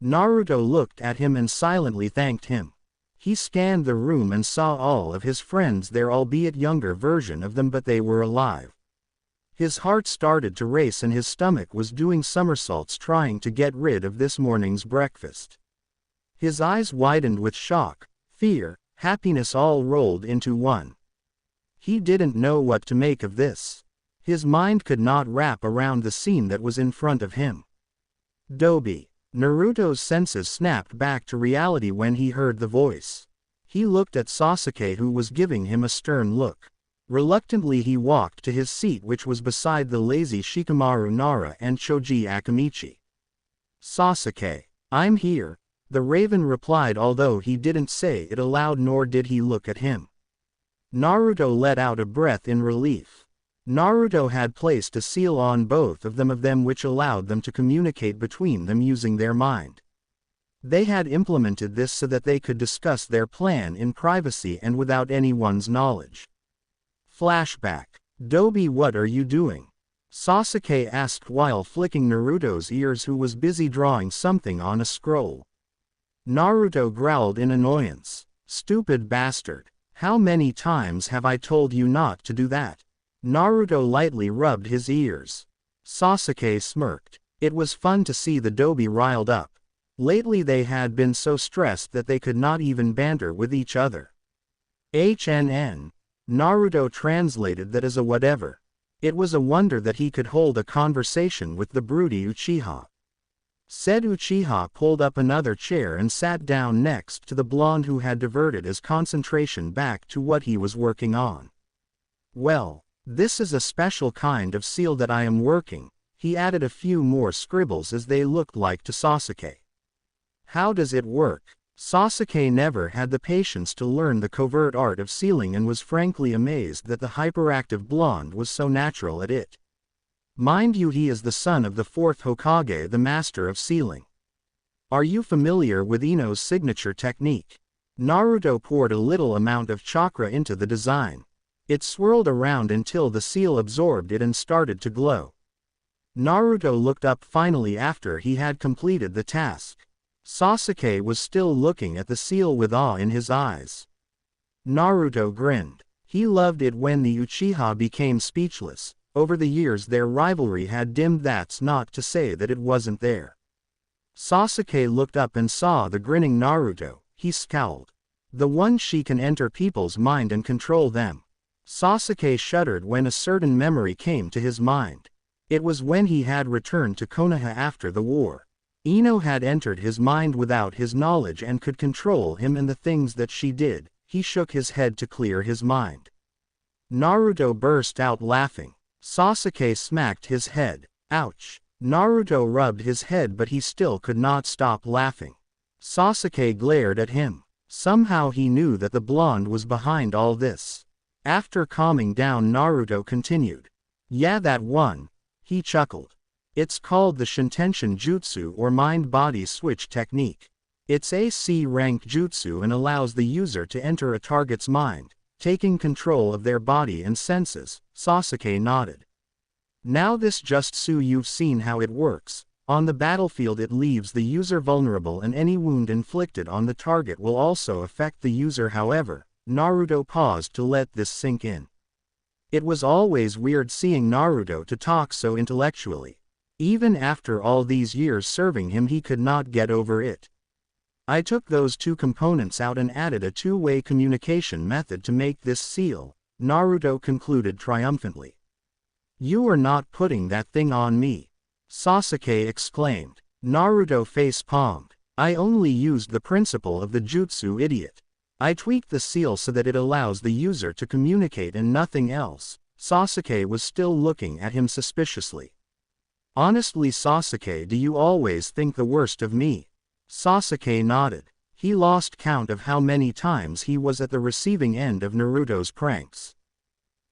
[SPEAKER 2] Naruto looked at him and silently thanked him. He scanned the room and saw all of his friends there, albeit younger version of them, but they were alive. His heart started to race and his stomach was doing somersaults trying to get rid of this morning's breakfast. His eyes widened with shock, fear, happiness all rolled into one. He didn't know what to make of this. His mind could not wrap around the scene that was in front of him. Dobi. Naruto's senses snapped back to reality when he heard the voice. He looked at Sasuke who was giving him a stern look. Reluctantly he walked to his seat which was beside the lazy Shikamaru Nara and Choji Akamichi. Sasuke. I'm here, the Raven replied although he didn't say it aloud nor did he look at him. Naruto let out a breath in relief. Naruto had placed a seal on both of them which allowed them to communicate between them using their mind. They had implemented this so that they could discuss their plan in privacy and without anyone's knowledge. Flashback. Dobi, what are you doing? Sasuke asked while flicking Naruto's ears who was busy drawing something on a scroll. Naruto growled in annoyance. Stupid bastard. How many times have I told you not to do that? Naruto lightly rubbed his ears. Sasuke smirked. It was fun to see the Dobi riled up. Lately they had been so stressed that they could not even banter with each other. HNN. Naruto translated that as a whatever. It was a wonder that he could hold a conversation with the broody Uchiha. Said Uchiha pulled up another chair and sat down next to the blonde who had diverted his concentration back to what he was working on. Well, this is a special kind of seal that I am working, he added a few more scribbles as they looked like to Sasuke. How does it work? Sasuke never had the patience to learn the covert art of sealing and was frankly amazed that the hyperactive blonde was so natural at it. Mind you, he is the son of the fourth Hokage, the master of sealing. Are you familiar with Ino's signature technique? Naruto poured a little amount of chakra into the design. It swirled around until the seal absorbed it and started to glow. Naruto looked up finally after he had completed the task. Sasuke was still looking at the seal with awe in his eyes. Naruto grinned. He loved it when the Uchiha became speechless. Over the years their rivalry had dimmed, that's not to say that it wasn't there. Sasuke looked up and saw the grinning Naruto. He scowled. The one she can enter people's mind and control them. Sasuke shuddered when a certain memory came to his mind. It was when he had returned to Konoha after the war. Ino had entered his mind without his knowledge and could control him and the things that she did. He shook his head to clear his mind. Naruto burst out laughing. Sasuke smacked his head. Ouch. Naruto rubbed his head but he still could not stop laughing. Sasuke glared at him. Somehow he knew that the blonde was behind all this. After calming down, Naruto continued. Yeah, that one. He chuckled. It's called the Shintention Jutsu or Mind-Body Switch Technique. It's a C-rank jutsu and allows the user to enter a target's mind, taking control of their body and senses. Sasuke nodded. Now this jutsu, you've seen how it works. On the battlefield it leaves the user vulnerable and any wound inflicted on the target will also affect the user. However, Naruto paused to let this sink in. It was always weird seeing Naruto to talk so intellectually. Even after all these years serving him he could not get over it. I took those two components out and added a two-way communication method to make this seal, Naruto concluded triumphantly. You are not putting that thing on me, Sasuke exclaimed. Naruto face-palmed. I only used the principle of the jutsu, idiot. I tweaked the seal so that it allows the user to communicate and nothing else. Sasuke was still looking at him suspiciously. Honestly, Sasuke, do you always think the worst of me? Sasuke nodded. He lost count of how many times he was at the receiving end of Naruto's pranks.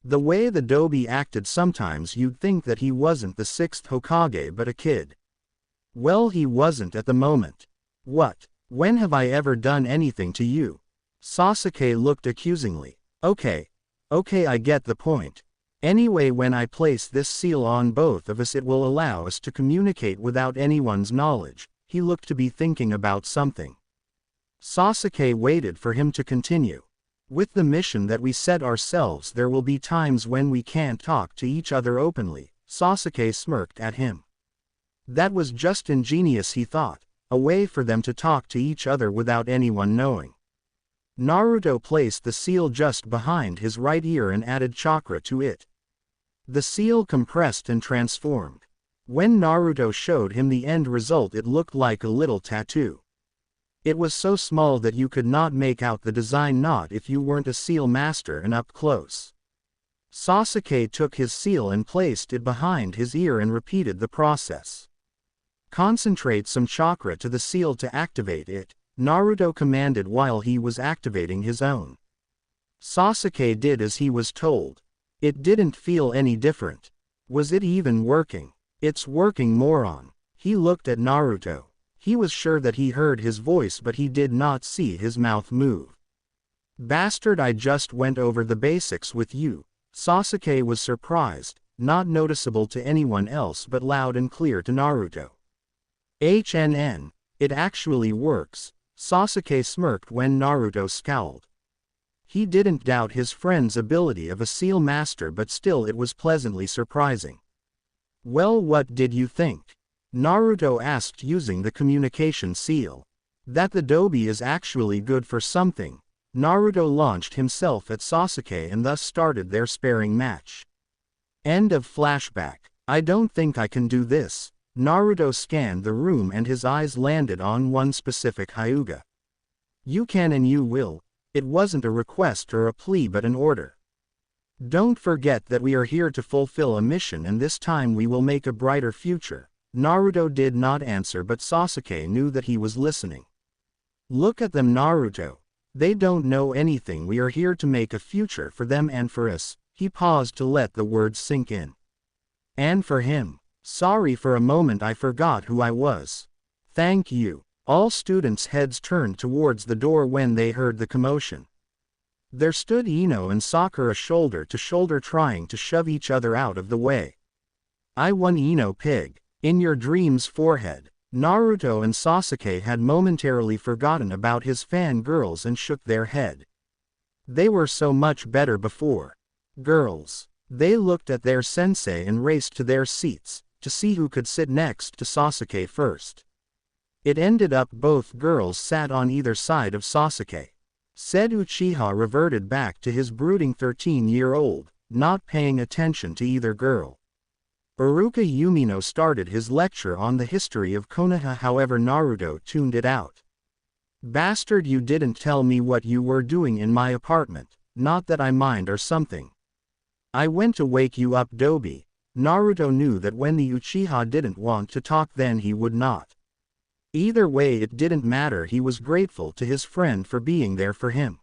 [SPEAKER 2] The way the Dobi acted, sometimes you'd think that he wasn't the sixth Hokage but a kid. Well, he wasn't at the moment. What? When have I ever done anything to you? Sasuke looked accusingly. Okay, I get the point. Anyway, when I place this seal on both of us it will allow us to communicate without anyone's knowledge. He looked to be thinking about something. Sasuke waited for him to continue. With the mission that we set ourselves, there will be times when we can't talk to each other openly." Sasuke smirked at him. That was just ingenious, he thought, a way for them to talk to each other without anyone knowing. Naruto placed the seal just behind his right ear and added chakra to it. The seal compressed and transformed. When Naruto showed him the end result, it looked like a little tattoo. It was so small that you could not make out the design, not if you weren't a seal master and up close. Sasuke took his seal and placed it behind his ear and repeated the process. "Concentrate some chakra to the seal to activate it," Naruto commanded while he was activating his own. Sasuke did as he was told. It didn't feel any different. Was it even working? "It's working, moron." He looked at Naruto. He was sure that he heard his voice, but he did not see his mouth move. "Bastard, I just went over the basics with you." Sasuke was surprised, not noticeable to anyone else but loud and clear to Naruto. "HNN, it actually works." Sasuke smirked when Naruto scowled. He didn't doubt his friend's ability of a seal master, but still it was pleasantly surprising. "Well, what did you think?" Naruto asked, using the communication seal. "That the dobe is actually good for something." Naruto launched himself at Sasuke and thus started their sparring match. End of flashback. "I don't think I can do this." Naruto scanned the room and his eyes landed on one specific Hyuga. "You can and you will." It wasn't a request or a plea but an order. "Don't forget that we are here to fulfill a mission, and this time we will make a brighter future." Naruto did not answer, but Sasuke knew that he was listening. "Look at them, Naruto. They don't know anything. We are here to make a future for them and for us." He paused to let the words sink in. "And for him. Sorry, for a moment I forgot who I was." "Thank you." All students' heads turned towards the door when they heard the commotion. There stood Ino and Sakura shoulder to shoulder, trying to shove each other out of the way. "I won, Ino pig. In your dreams, forehead." Naruto and Sasuke had momentarily forgotten about his fangirls and shook their head. They were so much better before. Girls. They looked at their sensei and raced to their seats, to see who could sit next to Sasuke first. It ended up both girls sat on either side of Sasuke. Said Uchiha reverted back to his brooding 13-year-old, not paying attention to either girl. Iruka Umino started his lecture on the history of Konoha, however Naruto tuned it out. "Bastard, you didn't tell me what you were doing in my apartment. Not that I mind or something. I went to wake you up, Dobe." Naruto knew that when the Uchiha didn't want to talk, then he would not. Either way, it didn't matter. He was grateful to his friend for being there for him.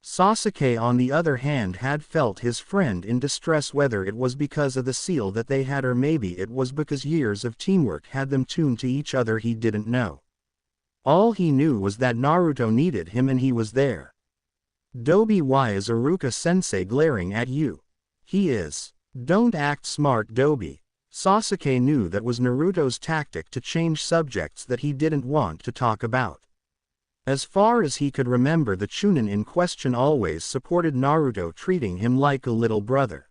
[SPEAKER 2] Sasuke, on the other hand, had felt his friend in distress, whether it was because of the seal that they had or maybe it was because years of teamwork had them tuned to each other. He didn't know. All he knew was that Naruto needed him and he was there. "Dobe, why is Iruka-sensei glaring at you?" "He is." "Don't act smart, Dobe." Sasuke knew that was Naruto's tactic to change subjects that he didn't want to talk about. As far as he could remember, the Chunin in question always supported Naruto, treating him like a little brother.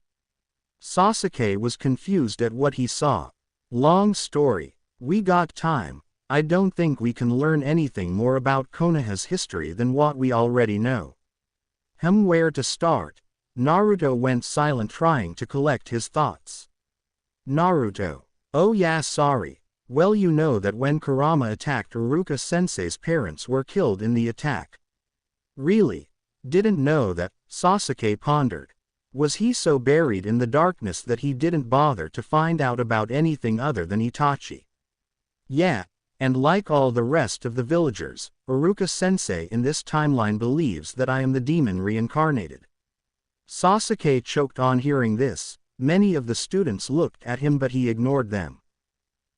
[SPEAKER 2] Sasuke was confused at what he saw. "Long story. We got time. I don't think we can learn anything more about Konoha's history than what we already know." Where to start? Naruto went silent, trying to collect his thoughts. Naruto. "Oh yeah, sorry. Well, you know that when Kurama attacked Iruka-sensei's parents were killed in the attack." "Really? Didn't know that." Sasuke pondered. Was he so buried in the darkness that he didn't bother to find out about anything other than Itachi? "Yeah, and like all the rest of the villagers, Iruka-sensei in this timeline believes that I am the demon reincarnated." Sasuke choked on hearing this. Many of the students looked at him, but he ignored them.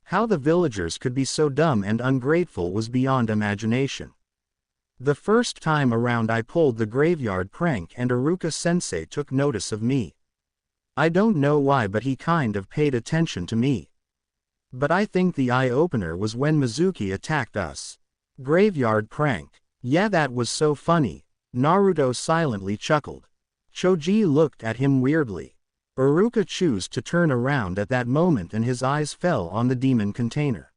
[SPEAKER 2] How the villagers could be so dumb and ungrateful was beyond imagination. "The first time around I pulled the graveyard prank and Iruka-sensei took notice of me. I don't know why, but he kind of paid attention to me. But I think the eye-opener was when Mizuki attacked us." "Graveyard prank. Yeah, that was so funny." Naruto silently chuckled. Choji looked at him weirdly. Iruka chose to turn around at that moment and his eyes fell on the demon container.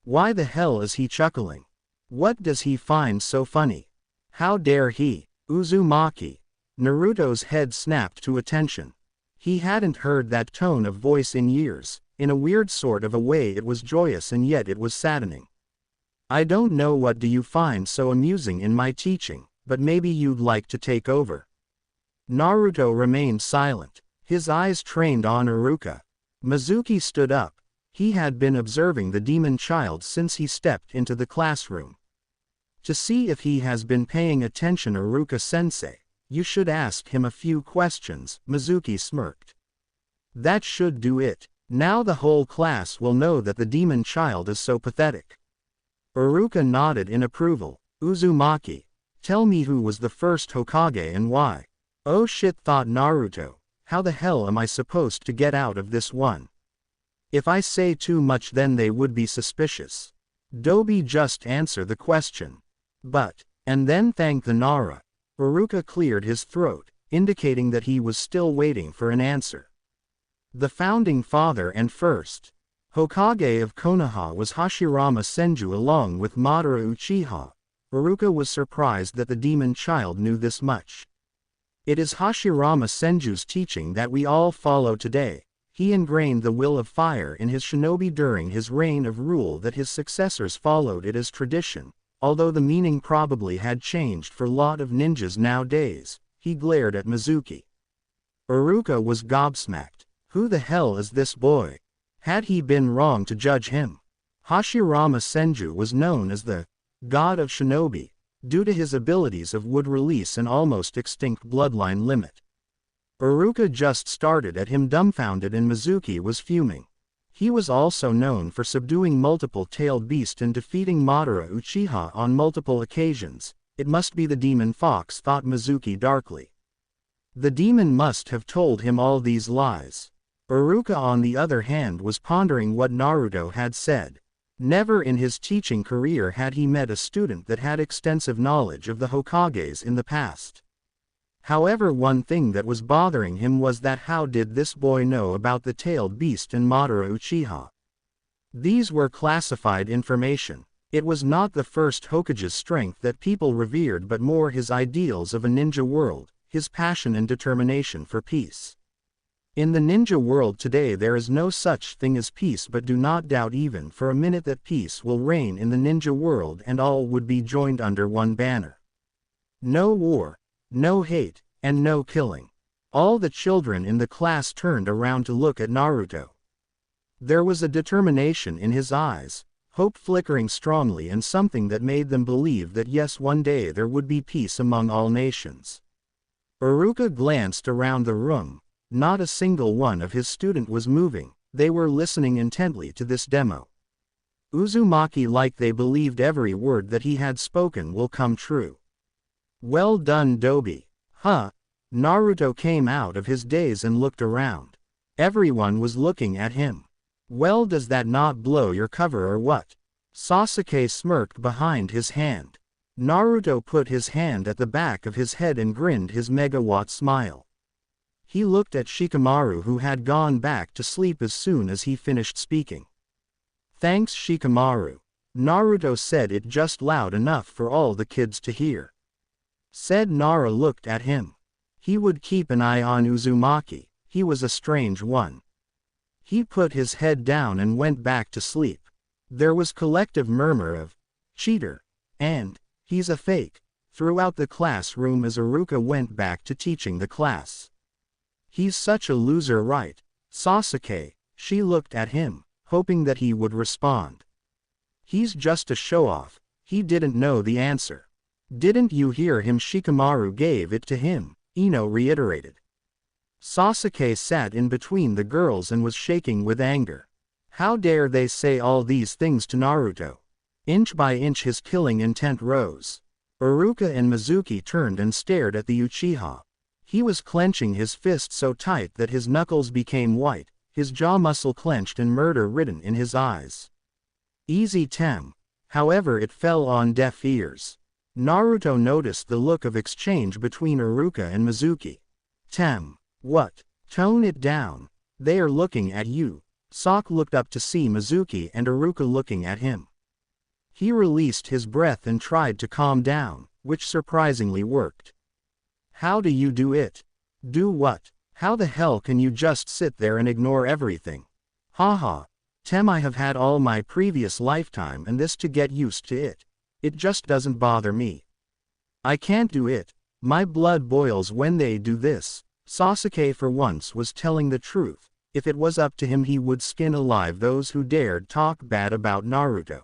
[SPEAKER 2] Why the hell is he chuckling? What does he find so funny? How dare he? Uzumaki. Naruto's head snapped to attention. He hadn't heard that tone of voice in years. In a weird sort of a way it was joyous and yet it was saddening. I don't know what do you find so amusing in my teaching, but maybe you'd like to take over. Naruto remained silent, his eyes trained on Iruka. Mizuki stood up. He had been observing the demon child since he stepped into the classroom. To see if he has been paying attention, Iruka-sensei, you should ask him a few questions, Mizuki smirked. That should do it. Now the whole class will know that the demon child is so pathetic. Iruka nodded in approval. Uzumaki, tell me who was the first Hokage and why. Oh shit, thought Naruto, how the hell am I supposed to get out of this one? If I say too much then they would be suspicious. Dobi, just answer the question. But, and then thank the Nara. Iruka cleared his throat, indicating that he was still waiting for an answer. The founding father and first Hokage of Konoha was Hashirama Senju along with Madara Uchiha. Iruka was surprised that the demon child knew this much. It is Hashirama Senju's teaching that we all follow today. He ingrained the will of fire in his shinobi during his reign of rule that his successors followed it as tradition, although the meaning probably had changed for a lot of ninjas nowadays. He glared at Mizuki. Iruka was gobsmacked. Who the hell is this boy? Had he been wrong to judge him? Hashirama Senju was known as the god of shinobi, due to his abilities of would release an almost extinct bloodline limit. Iruka just started at him dumbfounded and Mizuki was fuming. He was also known for subduing multiple tailed beasts and defeating Madara Uchiha on multiple occasions. It must be the demon fox, thought Mizuki darkly. The demon must have told him all these lies. Iruka on the other hand was pondering what Naruto had said. Never in his teaching career had he met a student that had extensive knowledge of the Hokages in the past. However, one thing that was bothering him was that how did this boy know about the tailed beast and Madara Uchiha? These were classified information. It was not the first Hokage's strength that people revered but more his ideals of a ninja world, his passion and determination for peace. In the ninja world today there is no such thing as peace, but do not doubt even for a minute that peace will reign in the ninja world and all would be joined under one banner. No war, no hate, and no killing. All the children in the class turned around to look at Naruto. There was a determination in his eyes, hope flickering strongly, and something that made them believe that yes, one day there would be peace among all nations. Iruka glanced around the room. Not a single one of his students was moving, they were listening intently to this demo. Uzumaki, like they believed every word that he had spoken will come true. Well done, Dobi. Huh? Naruto came out of his daze and looked around. Everyone was looking at him. Well, does that not blow your cover or what? Sasuke smirked behind his hand. Naruto put his hand at the back of his head and grinned his megawatt smile. He looked at Shikamaru, who had gone back to sleep as soon as he finished speaking. Thanks, Shikamaru. Naruto said it just loud enough for all the kids to hear. Said Nara looked at him. He would keep an eye on Uzumaki, he was a strange one. He put his head down and went back to sleep. There was collective murmur of, cheater, and, he's a fake, throughout the classroom as Iruka went back to teaching the class. He's such a loser, right, Sasuke? She looked at him, hoping that he would respond. He's just a show-off, he didn't know the answer. Didn't you hear him? Shikamaru gave it to him, Ino reiterated. Sasuke sat in between the girls and was shaking with anger. How dare they say all these things to Naruto? Inch by inch his killing intent rose. Iruka and Mizuki turned and stared at the Uchiha. He was clenching his fist so tight that his knuckles became white, his jaw muscle clenched and murder written in his eyes. Easy Tem. However, it fell on deaf ears. Naruto noticed the look of exchange between Iruka and Mizuki. What? Tone it down. They are looking at you. Sok looked up to see Mizuki and Iruka looking at him. He released his breath and tried to calm down, which surprisingly worked. How do you do it? Do what? How the hell can you just sit there and ignore everything? Haha. I have had all my previous lifetime and this to get used to it. It just doesn't bother me. I can't do it. My blood boils when they do this. Sasuke for once was telling the truth. If it was up to him he would skin alive those who dared talk bad about Naruto.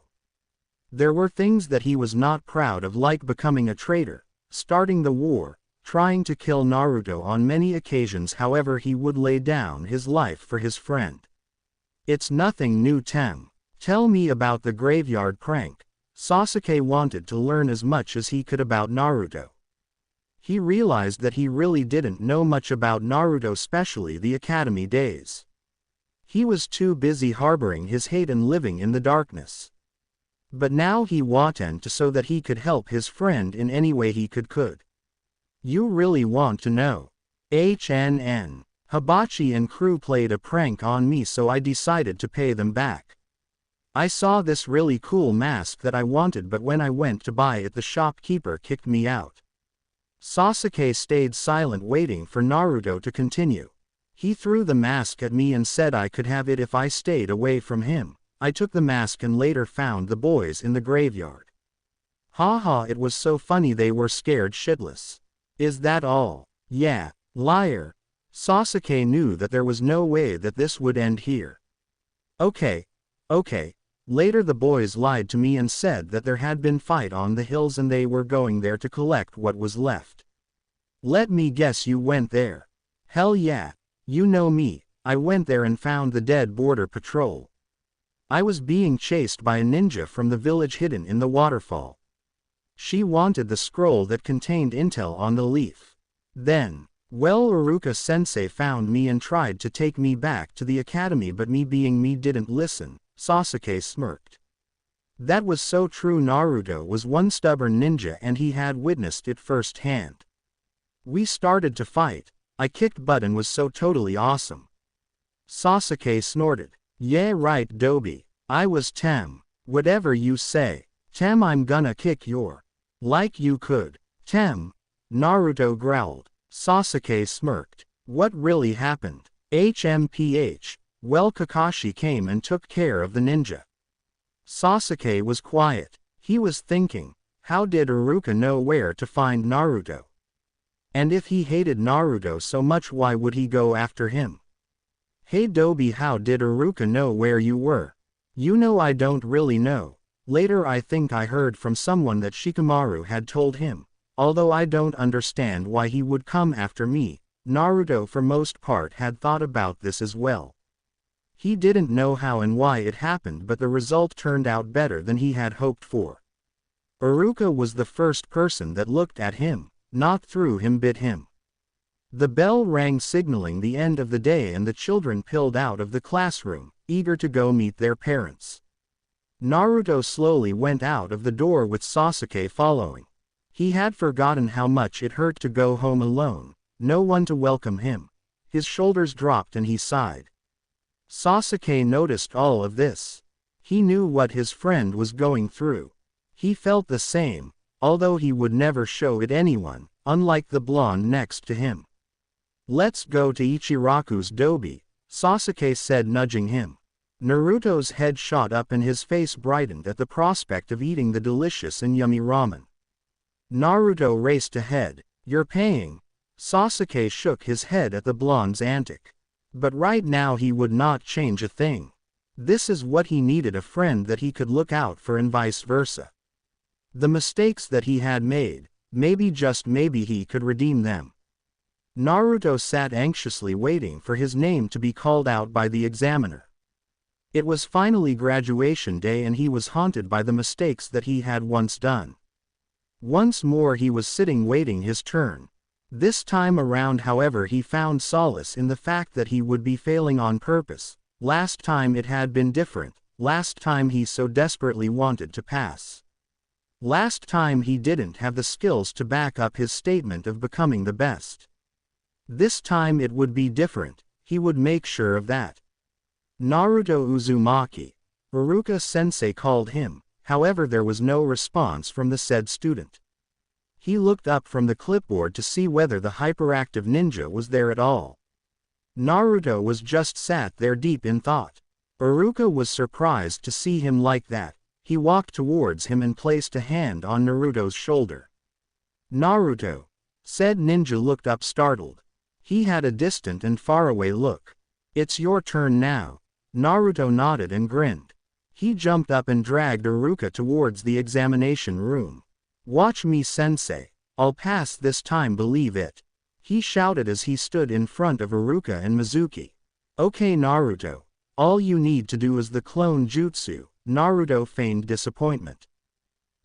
[SPEAKER 2] There were things that he was not proud of, like becoming a traitor, starting the war, trying to kill Naruto on many occasions. However, he would lay down his life for his friend. It's nothing new. Tell me about the graveyard prank. Sasuke wanted to learn as much as he could about Naruto. He realized that he really didn't know much about Naruto, especially the academy days. He was too busy harboring his hate and living in the darkness. But now he wanted to so that he could help his friend in any way he could. You really want to know? Hibachi and crew played a prank on me, so I decided to pay them back. I saw this really cool mask that I wanted, but when I went to buy it the shopkeeper kicked me out. Sasuke stayed silent waiting for Naruto to continue. He threw the mask at me and said I could have it if I stayed away from him. I took the mask and later found the boys in the graveyard. Haha, it was so funny, they were scared shitless. Is that all? Yeah, liar. Sasuke knew that there was no way that this would end here. Okay. Later the boys lied to me and said that there had been fight on the hills and they were going there to collect what was left. Let me guess, you went there. Hell yeah. You know me, I went there and found the dead border patrol. I was being chased by a ninja from the village hidden in the waterfall. She wanted the scroll that contained intel on the leaf. Then, well, Iruka-sensei found me and tried to take me back to the academy, but me being me didn't listen. Sasuke smirked. That was so true. Naruto was one stubborn ninja and he had witnessed it firsthand. We started to fight. I kicked butt and was so totally awesome. Sasuke snorted. Yeah right, Dobi. I was whatever you say. I'm gonna kick your. Like you could. Naruto growled. Sasuke smirked. What really happened? HMPH. Well, Kakashi came and took care of the ninja. Sasuke was quiet. He was thinking, how did Iruka know where to find Naruto? And if he hated Naruto so much, why would he go after him? Hey Dobi, how did Iruka know where you were? You know, I don't really know. Later I think I heard from someone that Shikamaru had told him. Although I don't understand why he would come after me. Naruto for most part had thought about this as well. He didn't know how and why it happened, but the result turned out better than he had hoped for. Iruka was the first person that looked at him, not through him, bit him. The bell rang signaling the end of the day and the children peeled out of the classroom, eager to go meet their parents. Naruto slowly went out of the door with Sasuke following. He had forgotten how much it hurt to go home alone, no one to welcome him. His shoulders dropped and he sighed. Sasuke noticed all of this. He knew what his friend was going through. He felt the same, although he would never show it anyone, unlike the blonde next to him. Let's go to Ichiraku's Dobi, Sasuke said, nudging him. Naruto's head shot up and his face brightened at the prospect of eating the delicious and yummy ramen. Naruto raced ahead. You're paying. Sasuke shook his head at the blonde's antic. But right now he would not change a thing. This is what he needed, a friend that he could look out for and vice versa. The mistakes that he had made, maybe just maybe he could redeem them. Naruto sat anxiously waiting for his name to be called out by the examiner. It was finally graduation day and he was haunted by the mistakes that he had once done. Once more he was sitting waiting his turn. This time around, however, he found solace in the fact that he would be failing on purpose. Last time it had been different. Last time he so desperately wanted to pass. Last time he didn't have the skills to back up his statement of becoming the best. This time it would be different, he would make sure of that. Naruto Uzumaki. Iruka-sensei called him, however there was no response from the said student. He looked up from the clipboard to see whether the hyperactive ninja was there at all. Naruto was just sat there deep in thought. Iruka was surprised to see him like that. He walked towards him and placed a hand on Naruto's shoulder. Naruto. Said ninja looked up startled. He had a distant and faraway look. It's your turn now. Naruto nodded and grinned. He jumped up and dragged Iruka towards the examination room. Watch me, sensei. I'll pass this time, believe it. He shouted as he stood in front of Iruka and Mizuki. Okay Naruto. All you need to do is the clone jutsu. Naruto feigned disappointment.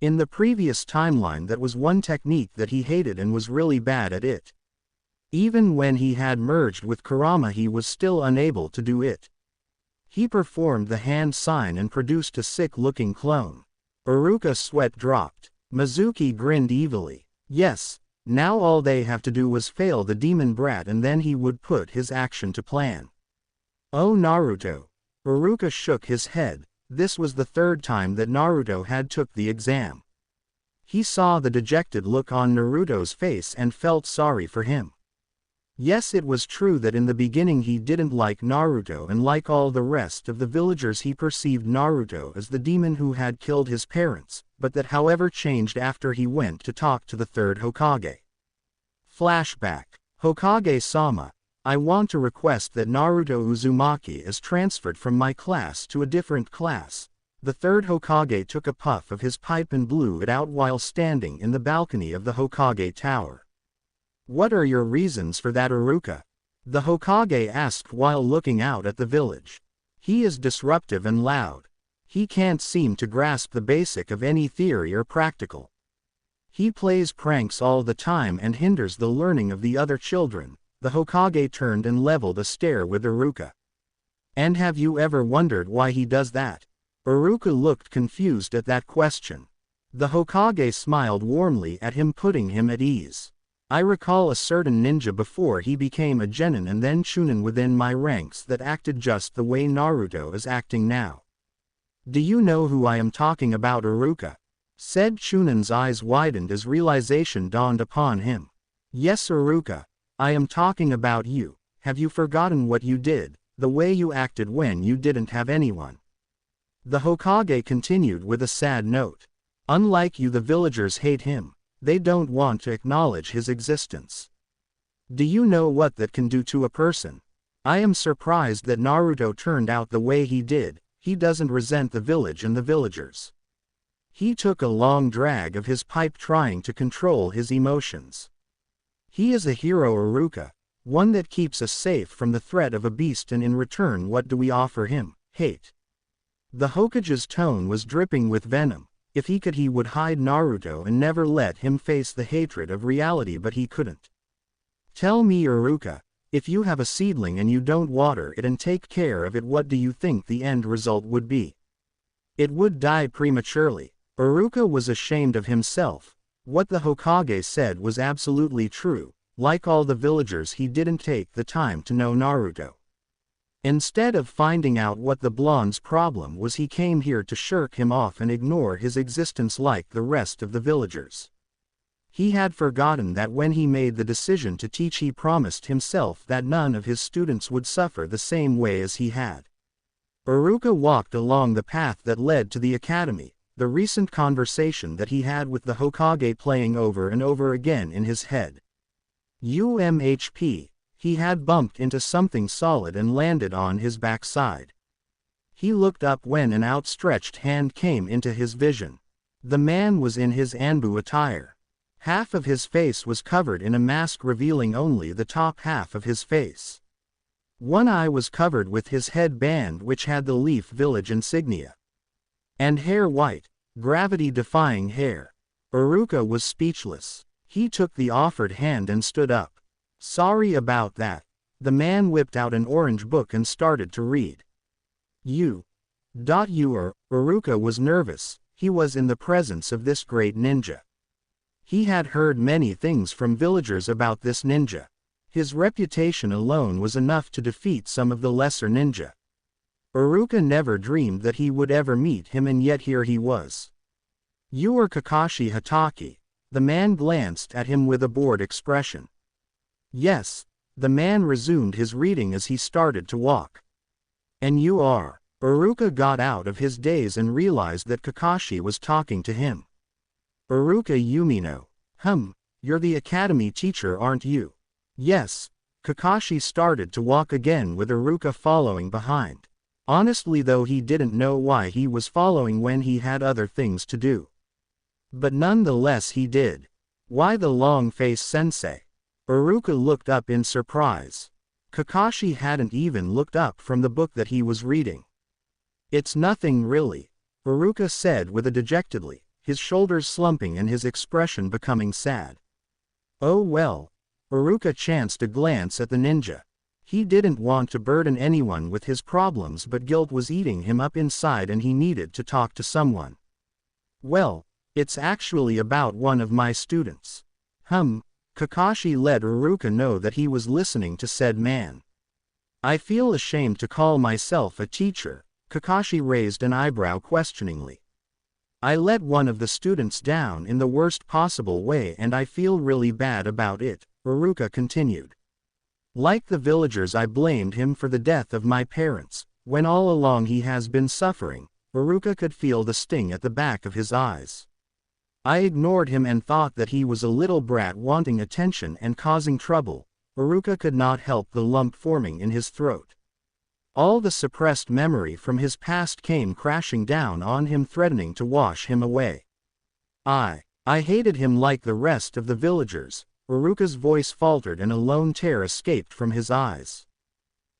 [SPEAKER 2] In the previous timeline that was one technique that he hated and was really bad at it. Even when he had merged with Kurama he was still unable to do it. He performed the hand sign and produced a sick-looking clone. Iruka's sweat dropped. Mizuki grinned evilly. Yes, now all they have to do was fail the demon brat and then he would put his action to plan. Oh Naruto. Iruka shook his head. This was the third time that Naruto had took the exam. He saw the dejected look on Naruto's face and felt sorry for him. Yes, it was true that in the beginning he didn't like Naruto, and like all the rest of the villagers he perceived Naruto as the demon who had killed his parents, but that however changed after he went to talk to the third Hokage. Flashback. Hokage-sama, I want to request that Naruto Uzumaki is transferred from my class to a different class. The third Hokage took a puff of his pipe and blew it out while standing in the balcony of the Hokage Tower. What are your reasons for that, Iruka? The Hokage asked while looking out at the village. He is disruptive and loud. He can't seem to grasp the basic of any theory or practical. He plays pranks all the time and hinders the learning of the other children. The Hokage turned and leveled a stare with Iruka. And have you ever wondered why he does that? Iruka looked confused at that question. The Hokage smiled warmly at him, putting him at ease. I recall a certain ninja before he became a genin and then chunin within my ranks that acted just the way Naruto is acting now. Do you know who I am talking about, Iruka? Said Chunin's eyes widened as realization dawned upon him. Yes Iruka, I am talking about you. Have you forgotten what you did, the way you acted when you didn't have anyone? The Hokage continued with a sad note. Unlike you, the villagers hate him. They don't want to acknowledge his existence. Do you know what that can do to a person? I am surprised that Naruto turned out the way he did. He doesn't resent the village and the villagers. He took a long drag of his pipe, trying to control his emotions. He is a hero, Iruka, one that keeps us safe from the threat of a beast, and in return what do we offer him? Hate. The Hokage's tone was dripping with venom. If he could, he would hide Naruto and never let him face the hatred of reality, but he couldn't. Tell me Iruka, if you have a seedling and you don't water it and take care of it, what do you think the end result would be? It would die prematurely. Iruka was ashamed of himself. What the Hokage said was absolutely true. Like all the villagers, he didn't take the time to know Naruto. Instead of finding out what the blonde's problem was, he came here to shirk him off and ignore his existence like the rest of the villagers. He had forgotten that when he made the decision to teach, he promised himself that none of his students would suffer the same way as he had. Iruka walked along the path that led to the academy, the recent conversation that he had with the Hokage playing over and over again in his head. UMHP. He had bumped into something solid and landed on his backside. He looked up when an outstretched hand came into his vision. The man was in his Anbu attire. Half of his face was covered in a mask revealing only the top half of his face. One eye was covered with his headband, which had the Leaf Village insignia. And hair white, gravity-defying hair. Iruka was speechless. He took the offered hand and stood up. Sorry about that. The man whipped out an orange book and started to read. Iruka was nervous. he was in the presence of this great ninja. He had heard many things from villagers about this ninja. His reputation alone was enough to defeat some of the lesser ninja. Iruka never dreamed that he would ever meet him, and yet here he was. "You are Kakashi Hatake?" The man glanced at him with a bored expression. "Yes." The man resumed his reading as he started to walk. "And you are?" Iruka got out of his daze and realized that Kakashi was talking to him. "Iruka Umino. You're the academy teacher, aren't you?" "Yes." Kakashi started to walk again with Iruka following behind. Honestly though, he didn't know why he was following when he had other things to do. But nonetheless he did. "Why the long face, sensei?" Iruka looked up in surprise. Kakashi hadn't even looked up from the book that he was reading. "It's nothing really," Iruka said with a dejectedly, his shoulders slumping and his expression becoming sad. "Oh well." Iruka chanced a glance at the ninja. He didn't want to burden anyone with his problems, but guilt was eating him up inside and he needed to talk to someone. "Well, it's actually about one of my students." Kakashi let Iruka know that he was listening to said man. "I feel ashamed to call myself a teacher." Kakashi raised an eyebrow questioningly. "I let one of the students down in the worst possible way and I feel really bad about it," Iruka continued. "Like the villagers, I blamed him for the death of my parents, when all along he has been suffering." Iruka could feel the sting at the back of his eyes. "I ignored him and thought that he was a little brat wanting attention and causing trouble." Iruka could not help the lump forming in his throat. All the suppressed memory from his past came crashing down on him, threatening to wash him away. I hated him like the rest of the villagers." Iruka's voice faltered and a lone tear escaped from his eyes.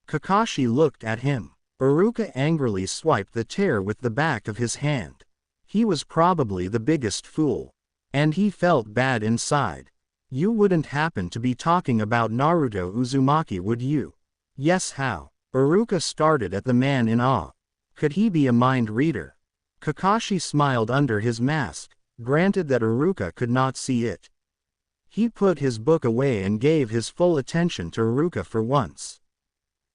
[SPEAKER 2] Kakashi looked at him. Iruka angrily swiped the tear with the back of his hand. He was probably the biggest fool. And he felt bad inside. "You wouldn't happen to be talking about Naruto Uzumaki, would you?" "Yes, how?" Iruka started at the man in awe. Could he be a mind reader? Kakashi smiled under his mask, granted that Iruka could not see it. He put his book away and gave his full attention to Iruka for once.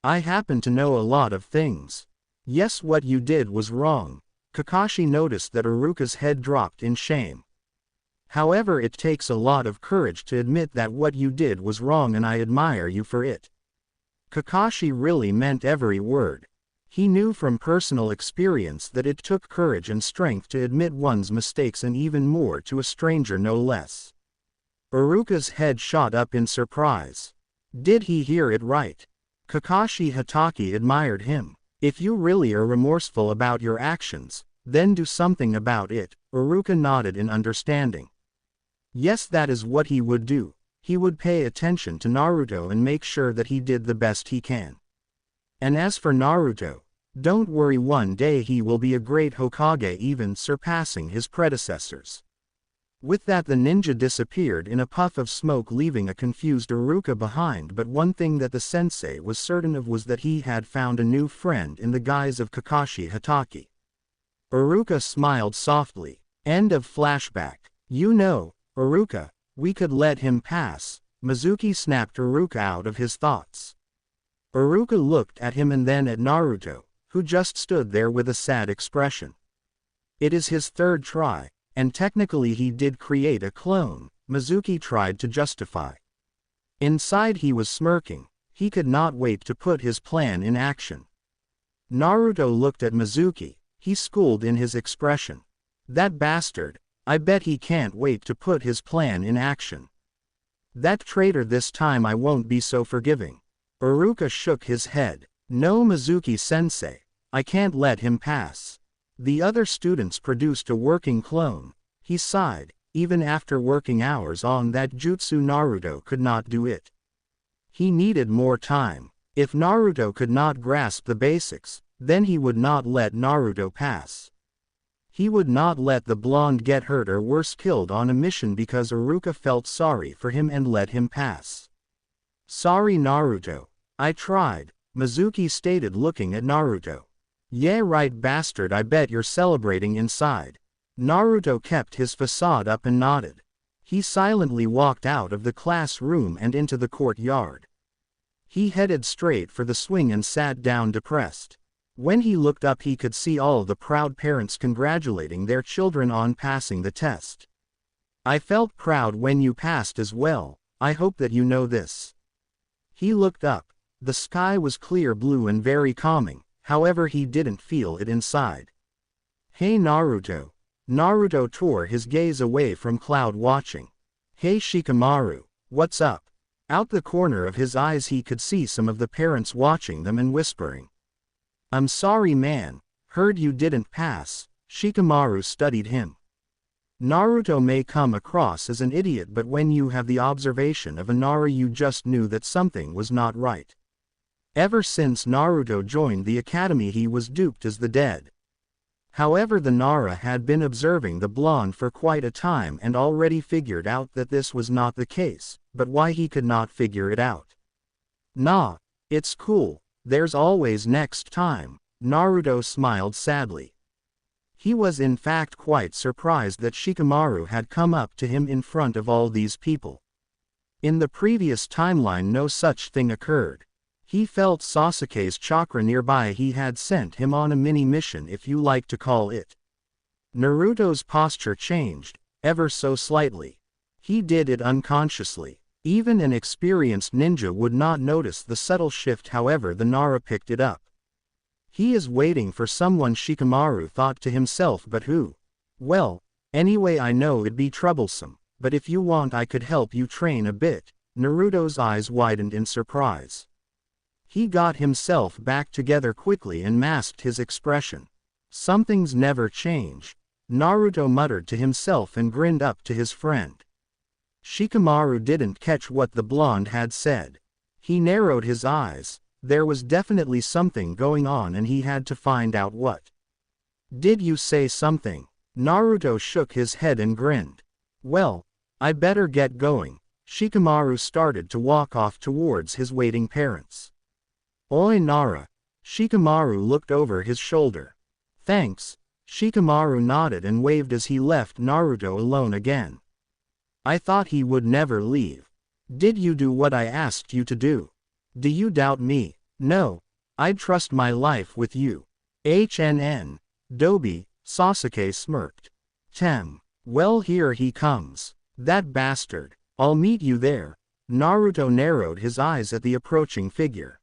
[SPEAKER 2] "I happen to know a lot of things." "Yes, what you did was wrong." Kakashi noticed that Iruka's head dropped in shame. "However, it takes a lot of courage to admit that what you did was wrong, and I admire you for it." Kakashi really meant every word. He knew from personal experience that it took courage and strength to admit one's mistakes, and even more to a stranger, no less. Iruka's head shot up in surprise. Did he hear it right? Kakashi Hatake admired him. "If you really are remorseful about your actions, then do something about it." Iruka nodded in understanding. Yes, that is what he would do. He would pay attention to Naruto and make sure that he did the best he can. And as for Naruto, don't worry, one day he will be a great Hokage, even surpassing his predecessors. With that, the ninja disappeared in a puff of smoke, leaving a confused Iruka behind. But one thing that the sensei was certain of was that he had found a new friend in the guise of Kakashi Hatake. Iruka smiled softly. End of flashback. "You know, Iruka, we could let him pass." Mizuki snapped Iruka out of his thoughts. Iruka looked at him and then at Naruto, who just stood there with a sad expression. "It is his third try, and technically he did create a clone," Mizuki tried to justify. Inside he was smirking. He could not wait to put his plan in action. Naruto looked at Mizuki. He schooled in his expression. "That bastard, I bet he can't wait to put his plan in action. That traitor, this time I won't be so forgiving." Iruka shook his head. "No, Mizuki-sensei, I can't let him pass. The other students produced a working clone." He sighed. Even after working hours on that jutsu, Naruto could not do it. He needed more time. If Naruto could not grasp the basics, then he would not let Naruto pass. He would not let the blonde get hurt or worse, killed on a mission because Iruka felt sorry for him and let him pass. "Sorry, Naruto. I tried," Mizuki stated, looking at Naruto. "Yeah, right, bastard, I bet you're celebrating inside." Naruto kept his facade up and nodded. He silently walked out of the classroom and into the courtyard. He headed straight for the swing and sat down depressed. When he looked up he could see all the proud parents congratulating their children on passing the test. I felt proud when you passed as well, I hope that you know this. He looked up. The sky was clear blue and very calming, however he didn't feel it inside. Hey Naruto. Naruto tore his gaze away from Cloud watching. Hey Shikamaru, what's up? Out the corner of his eyes he could see some of the parents watching them and whispering. I'm sorry man, heard you didn't pass. Shikamaru studied him. Naruto may come across as an idiot, but when you have the observation of a Nara you just knew that something was not right. Ever since Naruto joined the academy he was duped as the dead. However, the Nara had been observing the blonde for quite a time and already figured out that this was not the case, but why he could not figure it out. Nah, it's cool, there's always next time, Naruto smiled sadly. He was in fact quite surprised that Shikamaru had come up to him in front of all these people. In the previous timeline no such thing occurred. He felt Sasuke's chakra nearby. He had sent him on a mini-mission, if you like to call it. Naruto's posture changed, ever so slightly. He did it unconsciously. Even an experienced ninja would not notice the subtle shift, however the Nara picked it up. He is waiting for someone, Shikamaru thought to himself, but who? Well, anyway I know it'd be troublesome, but if you want I could help you train a bit. Naruto's eyes widened in surprise. He got himself back together quickly and masked his expression. Something's never changed, Naruto muttered to himself and grinned up to his friend. Shikamaru didn't catch what the blonde had said. He narrowed his eyes. There was definitely something going on and he had to find out what. Did you say something? Naruto shook his head and grinned. Well, I better get going. Shikamaru started to walk off towards his waiting parents. Oi Nara. Shikamaru looked over his shoulder. Thanks. Shikamaru nodded and waved as he left Naruto alone again. I thought he would never leave. Did you do what I asked you to do? Do you doubt me? No. I'd trust my life with you. HNN. Dobi, Sasuke smirked. Well, here he comes. That bastard. I'll meet you there. Naruto narrowed his eyes at the approaching figure.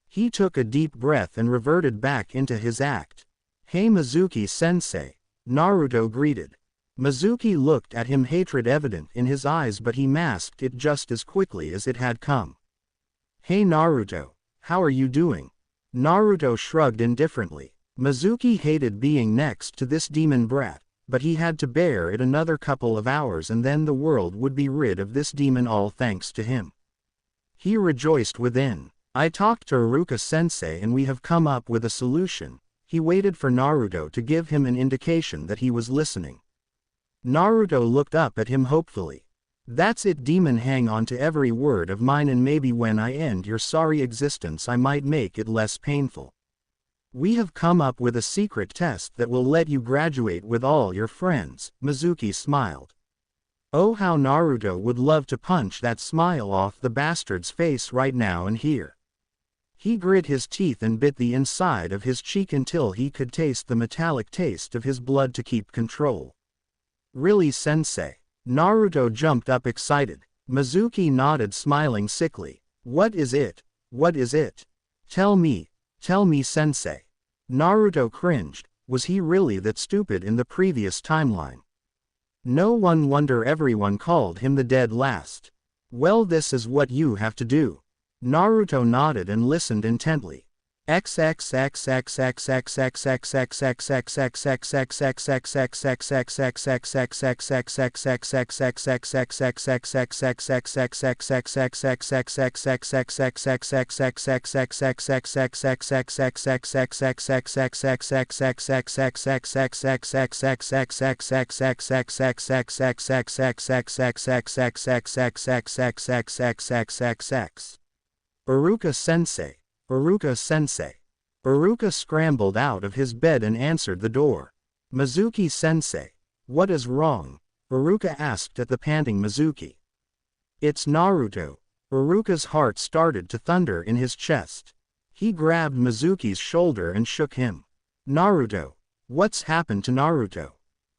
[SPEAKER 2] He took a deep breath and reverted back into his act. Hey Mizuki-sensei. Naruto greeted. Mizuki looked at him, hatred evident in his eyes, but he masked it just as quickly as it had come. Hey Naruto, how are you doing? Naruto shrugged indifferently. Mizuki hated being next to this demon brat, but he had to bear it another couple of hours and then the world would be rid of this demon, all thanks to him. He rejoiced within. I talked to Iruka-sensei and we have come up with a solution. He waited for Naruto to give him an indication that he was listening. Naruto looked up at him hopefully. That's it demon, hang on to every word of mine and maybe when I end your sorry existence I might make it less painful. We have come up with a secret test that will let you graduate with all your friends, Mizuki smiled. Oh, how Naruto would love to punch that smile off the bastard's face right now and here. He grit his teeth and bit the inside of his cheek until he could taste the metallic taste of his blood to keep control. Really, sensei? Naruto jumped up excited. Mizuki nodded, smiling sickly. What is it? What is it? Tell me, sensei. Naruto cringed. Was he really that stupid in the previous timeline? No wonder everyone called him the dead last. Well, this is what you have to do. Naruto nodded and listened intently. Iruka-sensei. Iruka-sensei. Iruka scrambled out of his bed and answered the door. Mizuki-sensei. What is wrong? Iruka asked at the panting Mizuki. It's Naruto. Iruka's heart started to thunder in his chest. He grabbed Mizuki's shoulder and shook him. Naruto. What's happened to Naruto?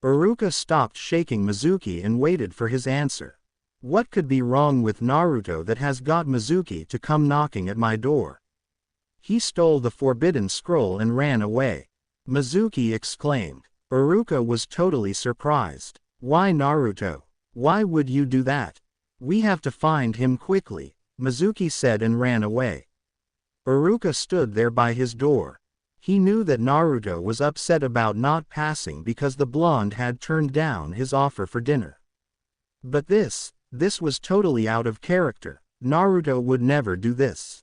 [SPEAKER 2] Iruka stopped shaking Mizuki and waited for his answer. What could be wrong with Naruto that has got Mizuki to come knocking at my door? He stole the forbidden scroll and ran away. Mizuki exclaimed. Iruka was totally surprised. Why Naruto? Why would you do that? We have to find him quickly, Mizuki said and ran away. Iruka stood there by his door. He knew that Naruto was upset about not passing because the blonde had turned down his offer for dinner. But this was totally out of character. Naruto would never do this.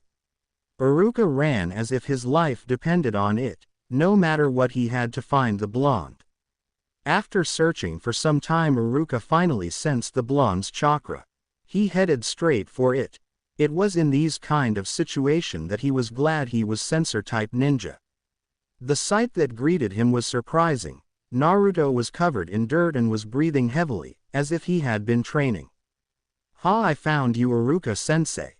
[SPEAKER 2] Iruka ran as if his life depended on it, no matter what he had to find the blonde. After searching for some time, Iruka finally sensed the blonde's chakra. He headed straight for it. It was in these kind of situation that he was glad he was sensor-type ninja. The sight that greeted him was surprising. Naruto was covered in dirt and was breathing heavily, as if he had been training. "Ha, I found you, Iruka-sensei."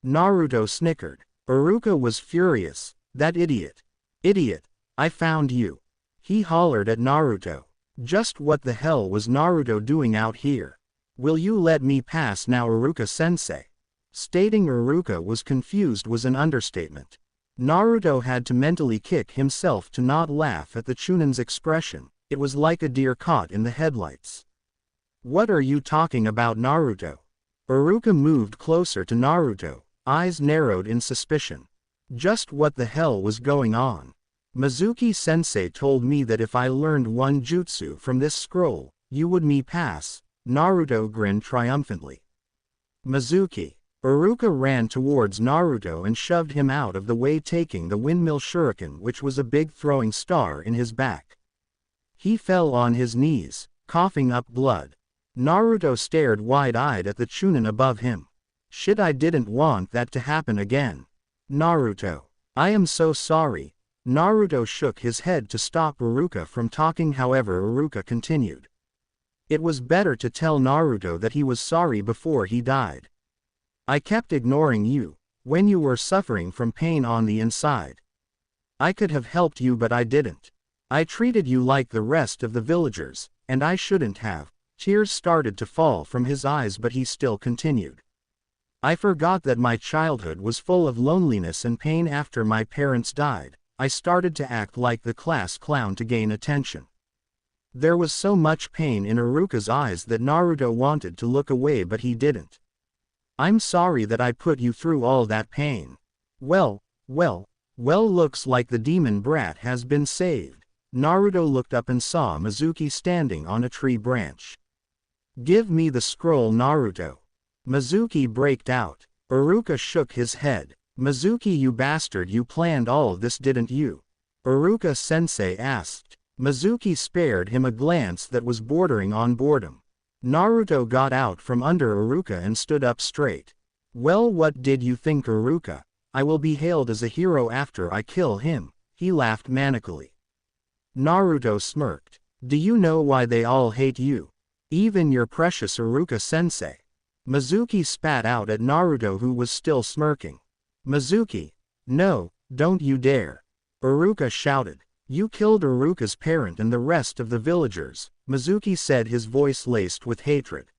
[SPEAKER 2] Naruto snickered. Iruka was furious. That idiot. Idiot, I found you. He hollered at Naruto. Just what the hell was Naruto doing out here? Will you let me pass now, Iruka-sensei? Stating Iruka was confused was an understatement. Naruto had to mentally kick himself to not laugh at the Chunin's expression. It was like a deer caught in the headlights. What are you talking about, Naruto? Iruka moved closer to Naruto, eyes narrowed in suspicion. Just what the hell was going on? Mizuki-sensei told me that if I learned one jutsu from this scroll, you would me pass. Naruto grinned triumphantly. Mizuki. Iruka ran towards Naruto and shoved him out of the way, taking the windmill shuriken, which was a big throwing star, in his back. He fell on his knees, coughing up blood. Naruto stared wide-eyed at the Chunin above him. Shit, I didn't want that to happen again. Naruto. I am so sorry. Naruto shook his head to stop Iruka from talking, however Iruka continued. It was better to tell Naruto that he was sorry before he died. I kept ignoring you, when you were suffering from pain on the inside. I could have helped you but I didn't. I treated you like the rest of the villagers, and I shouldn't have. Tears started to fall from his eyes but he still continued. I forgot that my childhood was full of loneliness and pain. After my parents died, I started to act like the class clown to gain attention. There was so much pain in Iruka's eyes that Naruto wanted to look away but he didn't. I'm sorry that I put you through all that pain. Well, looks like the demon brat has been saved. Naruto looked up and saw Mizuki standing on a tree branch. Give me the scroll, Naruto. Mizuki braked out. Iruka shook his head. Mizuki, you bastard, you planned all this, didn't you? Iruka-sensei asked. Mizuki spared him a glance that was bordering on boredom. Naruto got out from under Iruka and stood up straight. Well, what did you think, Iruka? I will be hailed as a hero after I kill him. He laughed manically. Naruto smirked. Do you know why they all hate you? Even your precious Iruka-sensei. Mizuki spat out at Naruto, who was still smirking. Mizuki. No, don't you dare. Iruka shouted. You killed Iruka's parent and the rest of the villagers, Mizuki said, his voice laced with hatred.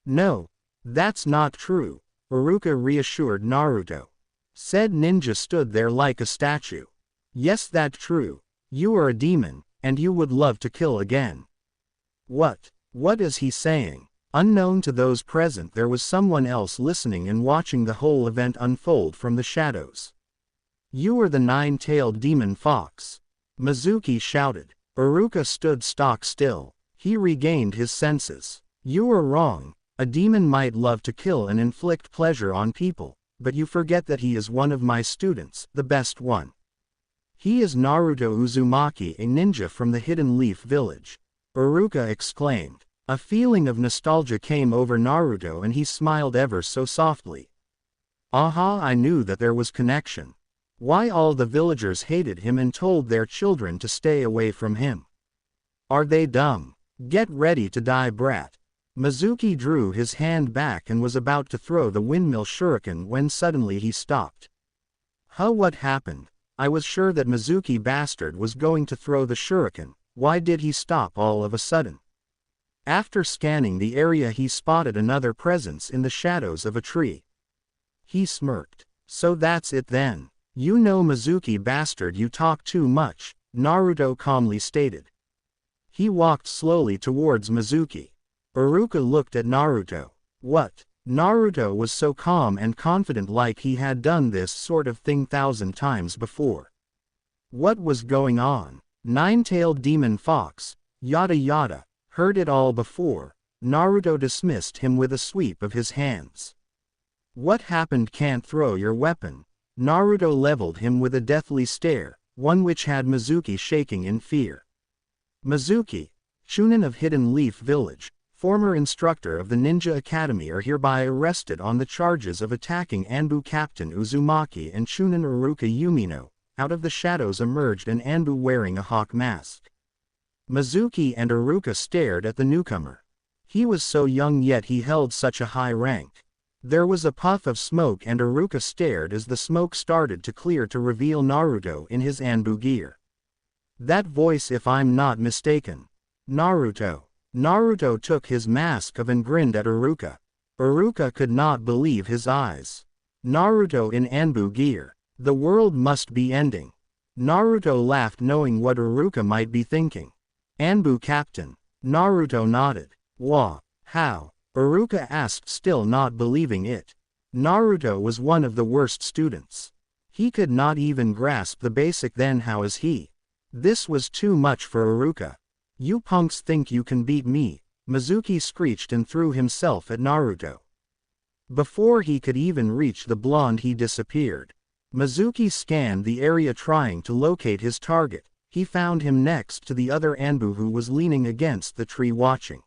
[SPEAKER 2] No, that's not true, Iruka reassured Naruto. Said ninja stood there like a statue. Yes, that's true. You are a demon, and you would love to kill again. What is he saying? Unknown to those present, there was someone else listening and watching the whole event unfold from the shadows. You are the nine-tailed demon fox. Mizuki shouted. Iruka stood stock still. He regained his senses. You are wrong. A demon might love to kill and inflict pleasure on people, but you forget that he is one of my students, the best one. He is Naruto Uzumaki, a ninja from the Hidden Leaf Village. Iruka exclaimed. A feeling of nostalgia came over Naruto and he smiled ever so softly. Aha, I knew that there was connection. Why all the villagers hated him and told their children to stay away from him. Are they dumb? Get ready to die, brat. Mizuki drew his hand back and was about to throw the windmill shuriken when suddenly he stopped. Huh, what happened? I was sure that Mizuki bastard was going to throw the shuriken. Why did he stop all of a sudden? After scanning the area he spotted another presence in the shadows of a tree. He smirked. So that's it then. You know, Mizuki bastard, you talk too much, Naruto calmly stated. He walked slowly towards Mizuki. Iruka looked at Naruto. What? Naruto was so calm and confident, like he had done this sort of thing 1,000 times before. What was going on? Nine-tailed demon fox, yada yada, heard it all before. Naruto dismissed him with a sweep of his hands. What happened? Can't throw your weapon? Naruto leveled him with a deathly stare, one which had Mizuki shaking in fear. Mizuki, Chunin of Hidden Leaf Village, former instructor of the Ninja Academy, are hereby arrested on the charges of attacking Anbu Captain Uzumaki and Chunin Iruka Yumino. Out of the shadows emerged an Anbu wearing a hawk mask. Mizuki and Iruka stared at the newcomer. He was so young yet he held such a high rank. There was a puff of smoke and Iruka stared as the smoke started to clear to reveal Naruto in his Anbu gear. That voice, if I'm not mistaken. Naruto. Naruto took his mask off and grinned at Iruka. Iruka could not believe his eyes. Naruto in Anbu gear. The world must be ending. Naruto laughed, knowing what Iruka might be thinking. Anbu Captain. Naruto nodded. Wah, how? Iruka asked, still not believing it. Naruto was one of the worst students. He could not even grasp the basic, then how is he? This was too much for Iruka. You punks think you can beat me, Mizuki screeched and threw himself at Naruto. Before he could even reach the blonde, he disappeared. Mizuki scanned the area trying to locate his target. He found him next to the other Anbu who was leaning against the tree watching.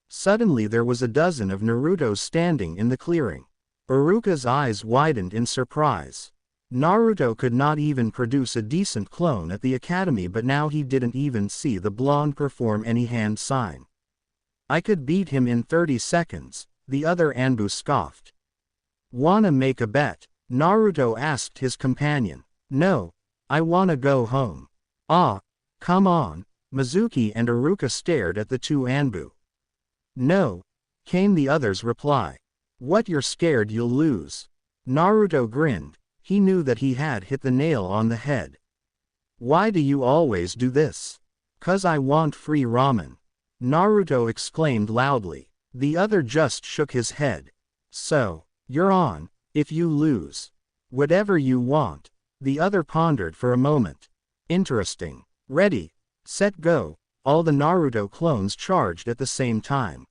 [SPEAKER 2] Suddenly there was a dozen of Narutos standing in the clearing. Iruka's eyes widened in surprise. Naruto could not even produce a decent clone at the academy, but now he didn't even see the blonde perform any hand sign. I could beat him in 30 seconds, the other Anbu scoffed. Wanna make a bet? Naruto asked his companion. No, I wanna go home. Ah, come on. Mizuki and Iruka stared at the two Anbu. No, came the other's reply. What, you're scared you'll lose? Naruto grinned. He knew that he had hit the nail on the head. Why do you always do this? 'Cause I want free ramen. Naruto exclaimed loudly. The other just shook his head. So, you're on, if you lose. Whatever you want. The other pondered for a moment. Interesting. Ready, set, go. All the Naruto clones charged at the same time.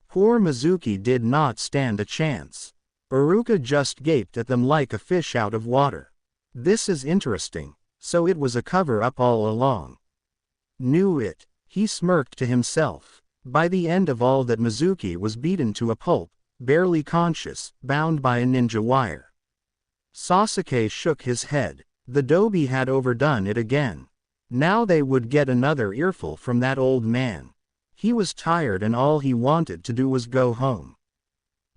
[SPEAKER 2] Poor Mizuki did not stand a chance. Iruka just gaped at them like a fish out of water. This is interesting. So it was a cover-up all along. Knew it. He smirked to himself. By the end of all that, Mizuki was beaten to a pulp, barely conscious, bound by a ninja wire. Sasuke shook his head. The Dobi had overdone it again. Now they would get another earful from that old man. He was tired and all he wanted to do was go home.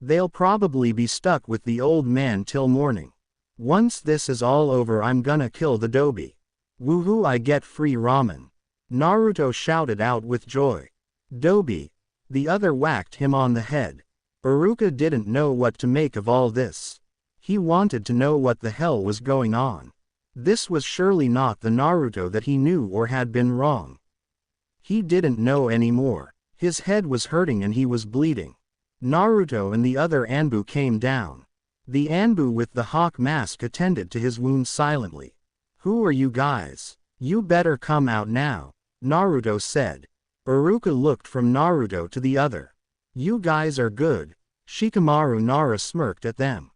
[SPEAKER 2] They'll probably be stuck with the old man till morning. Once this is all over, I'm gonna kill the Dobi. Woohoo, I get free ramen. Naruto shouted out with joy. Dobi. The other whacked him on the head. Iruka didn't know what to make of all this. He wanted to know what the hell was going on. This was surely not the Naruto that he knew, or had been wrong. He didn't know anymore. His head was hurting and he was bleeding. Naruto and the other Anbu came down. The Anbu with the hawk mask attended to his wounds silently. Who are you guys? You better come out now, Naruto said. Iruka looked from Naruto to the other. You guys are good. Shikamaru Nara smirked at them.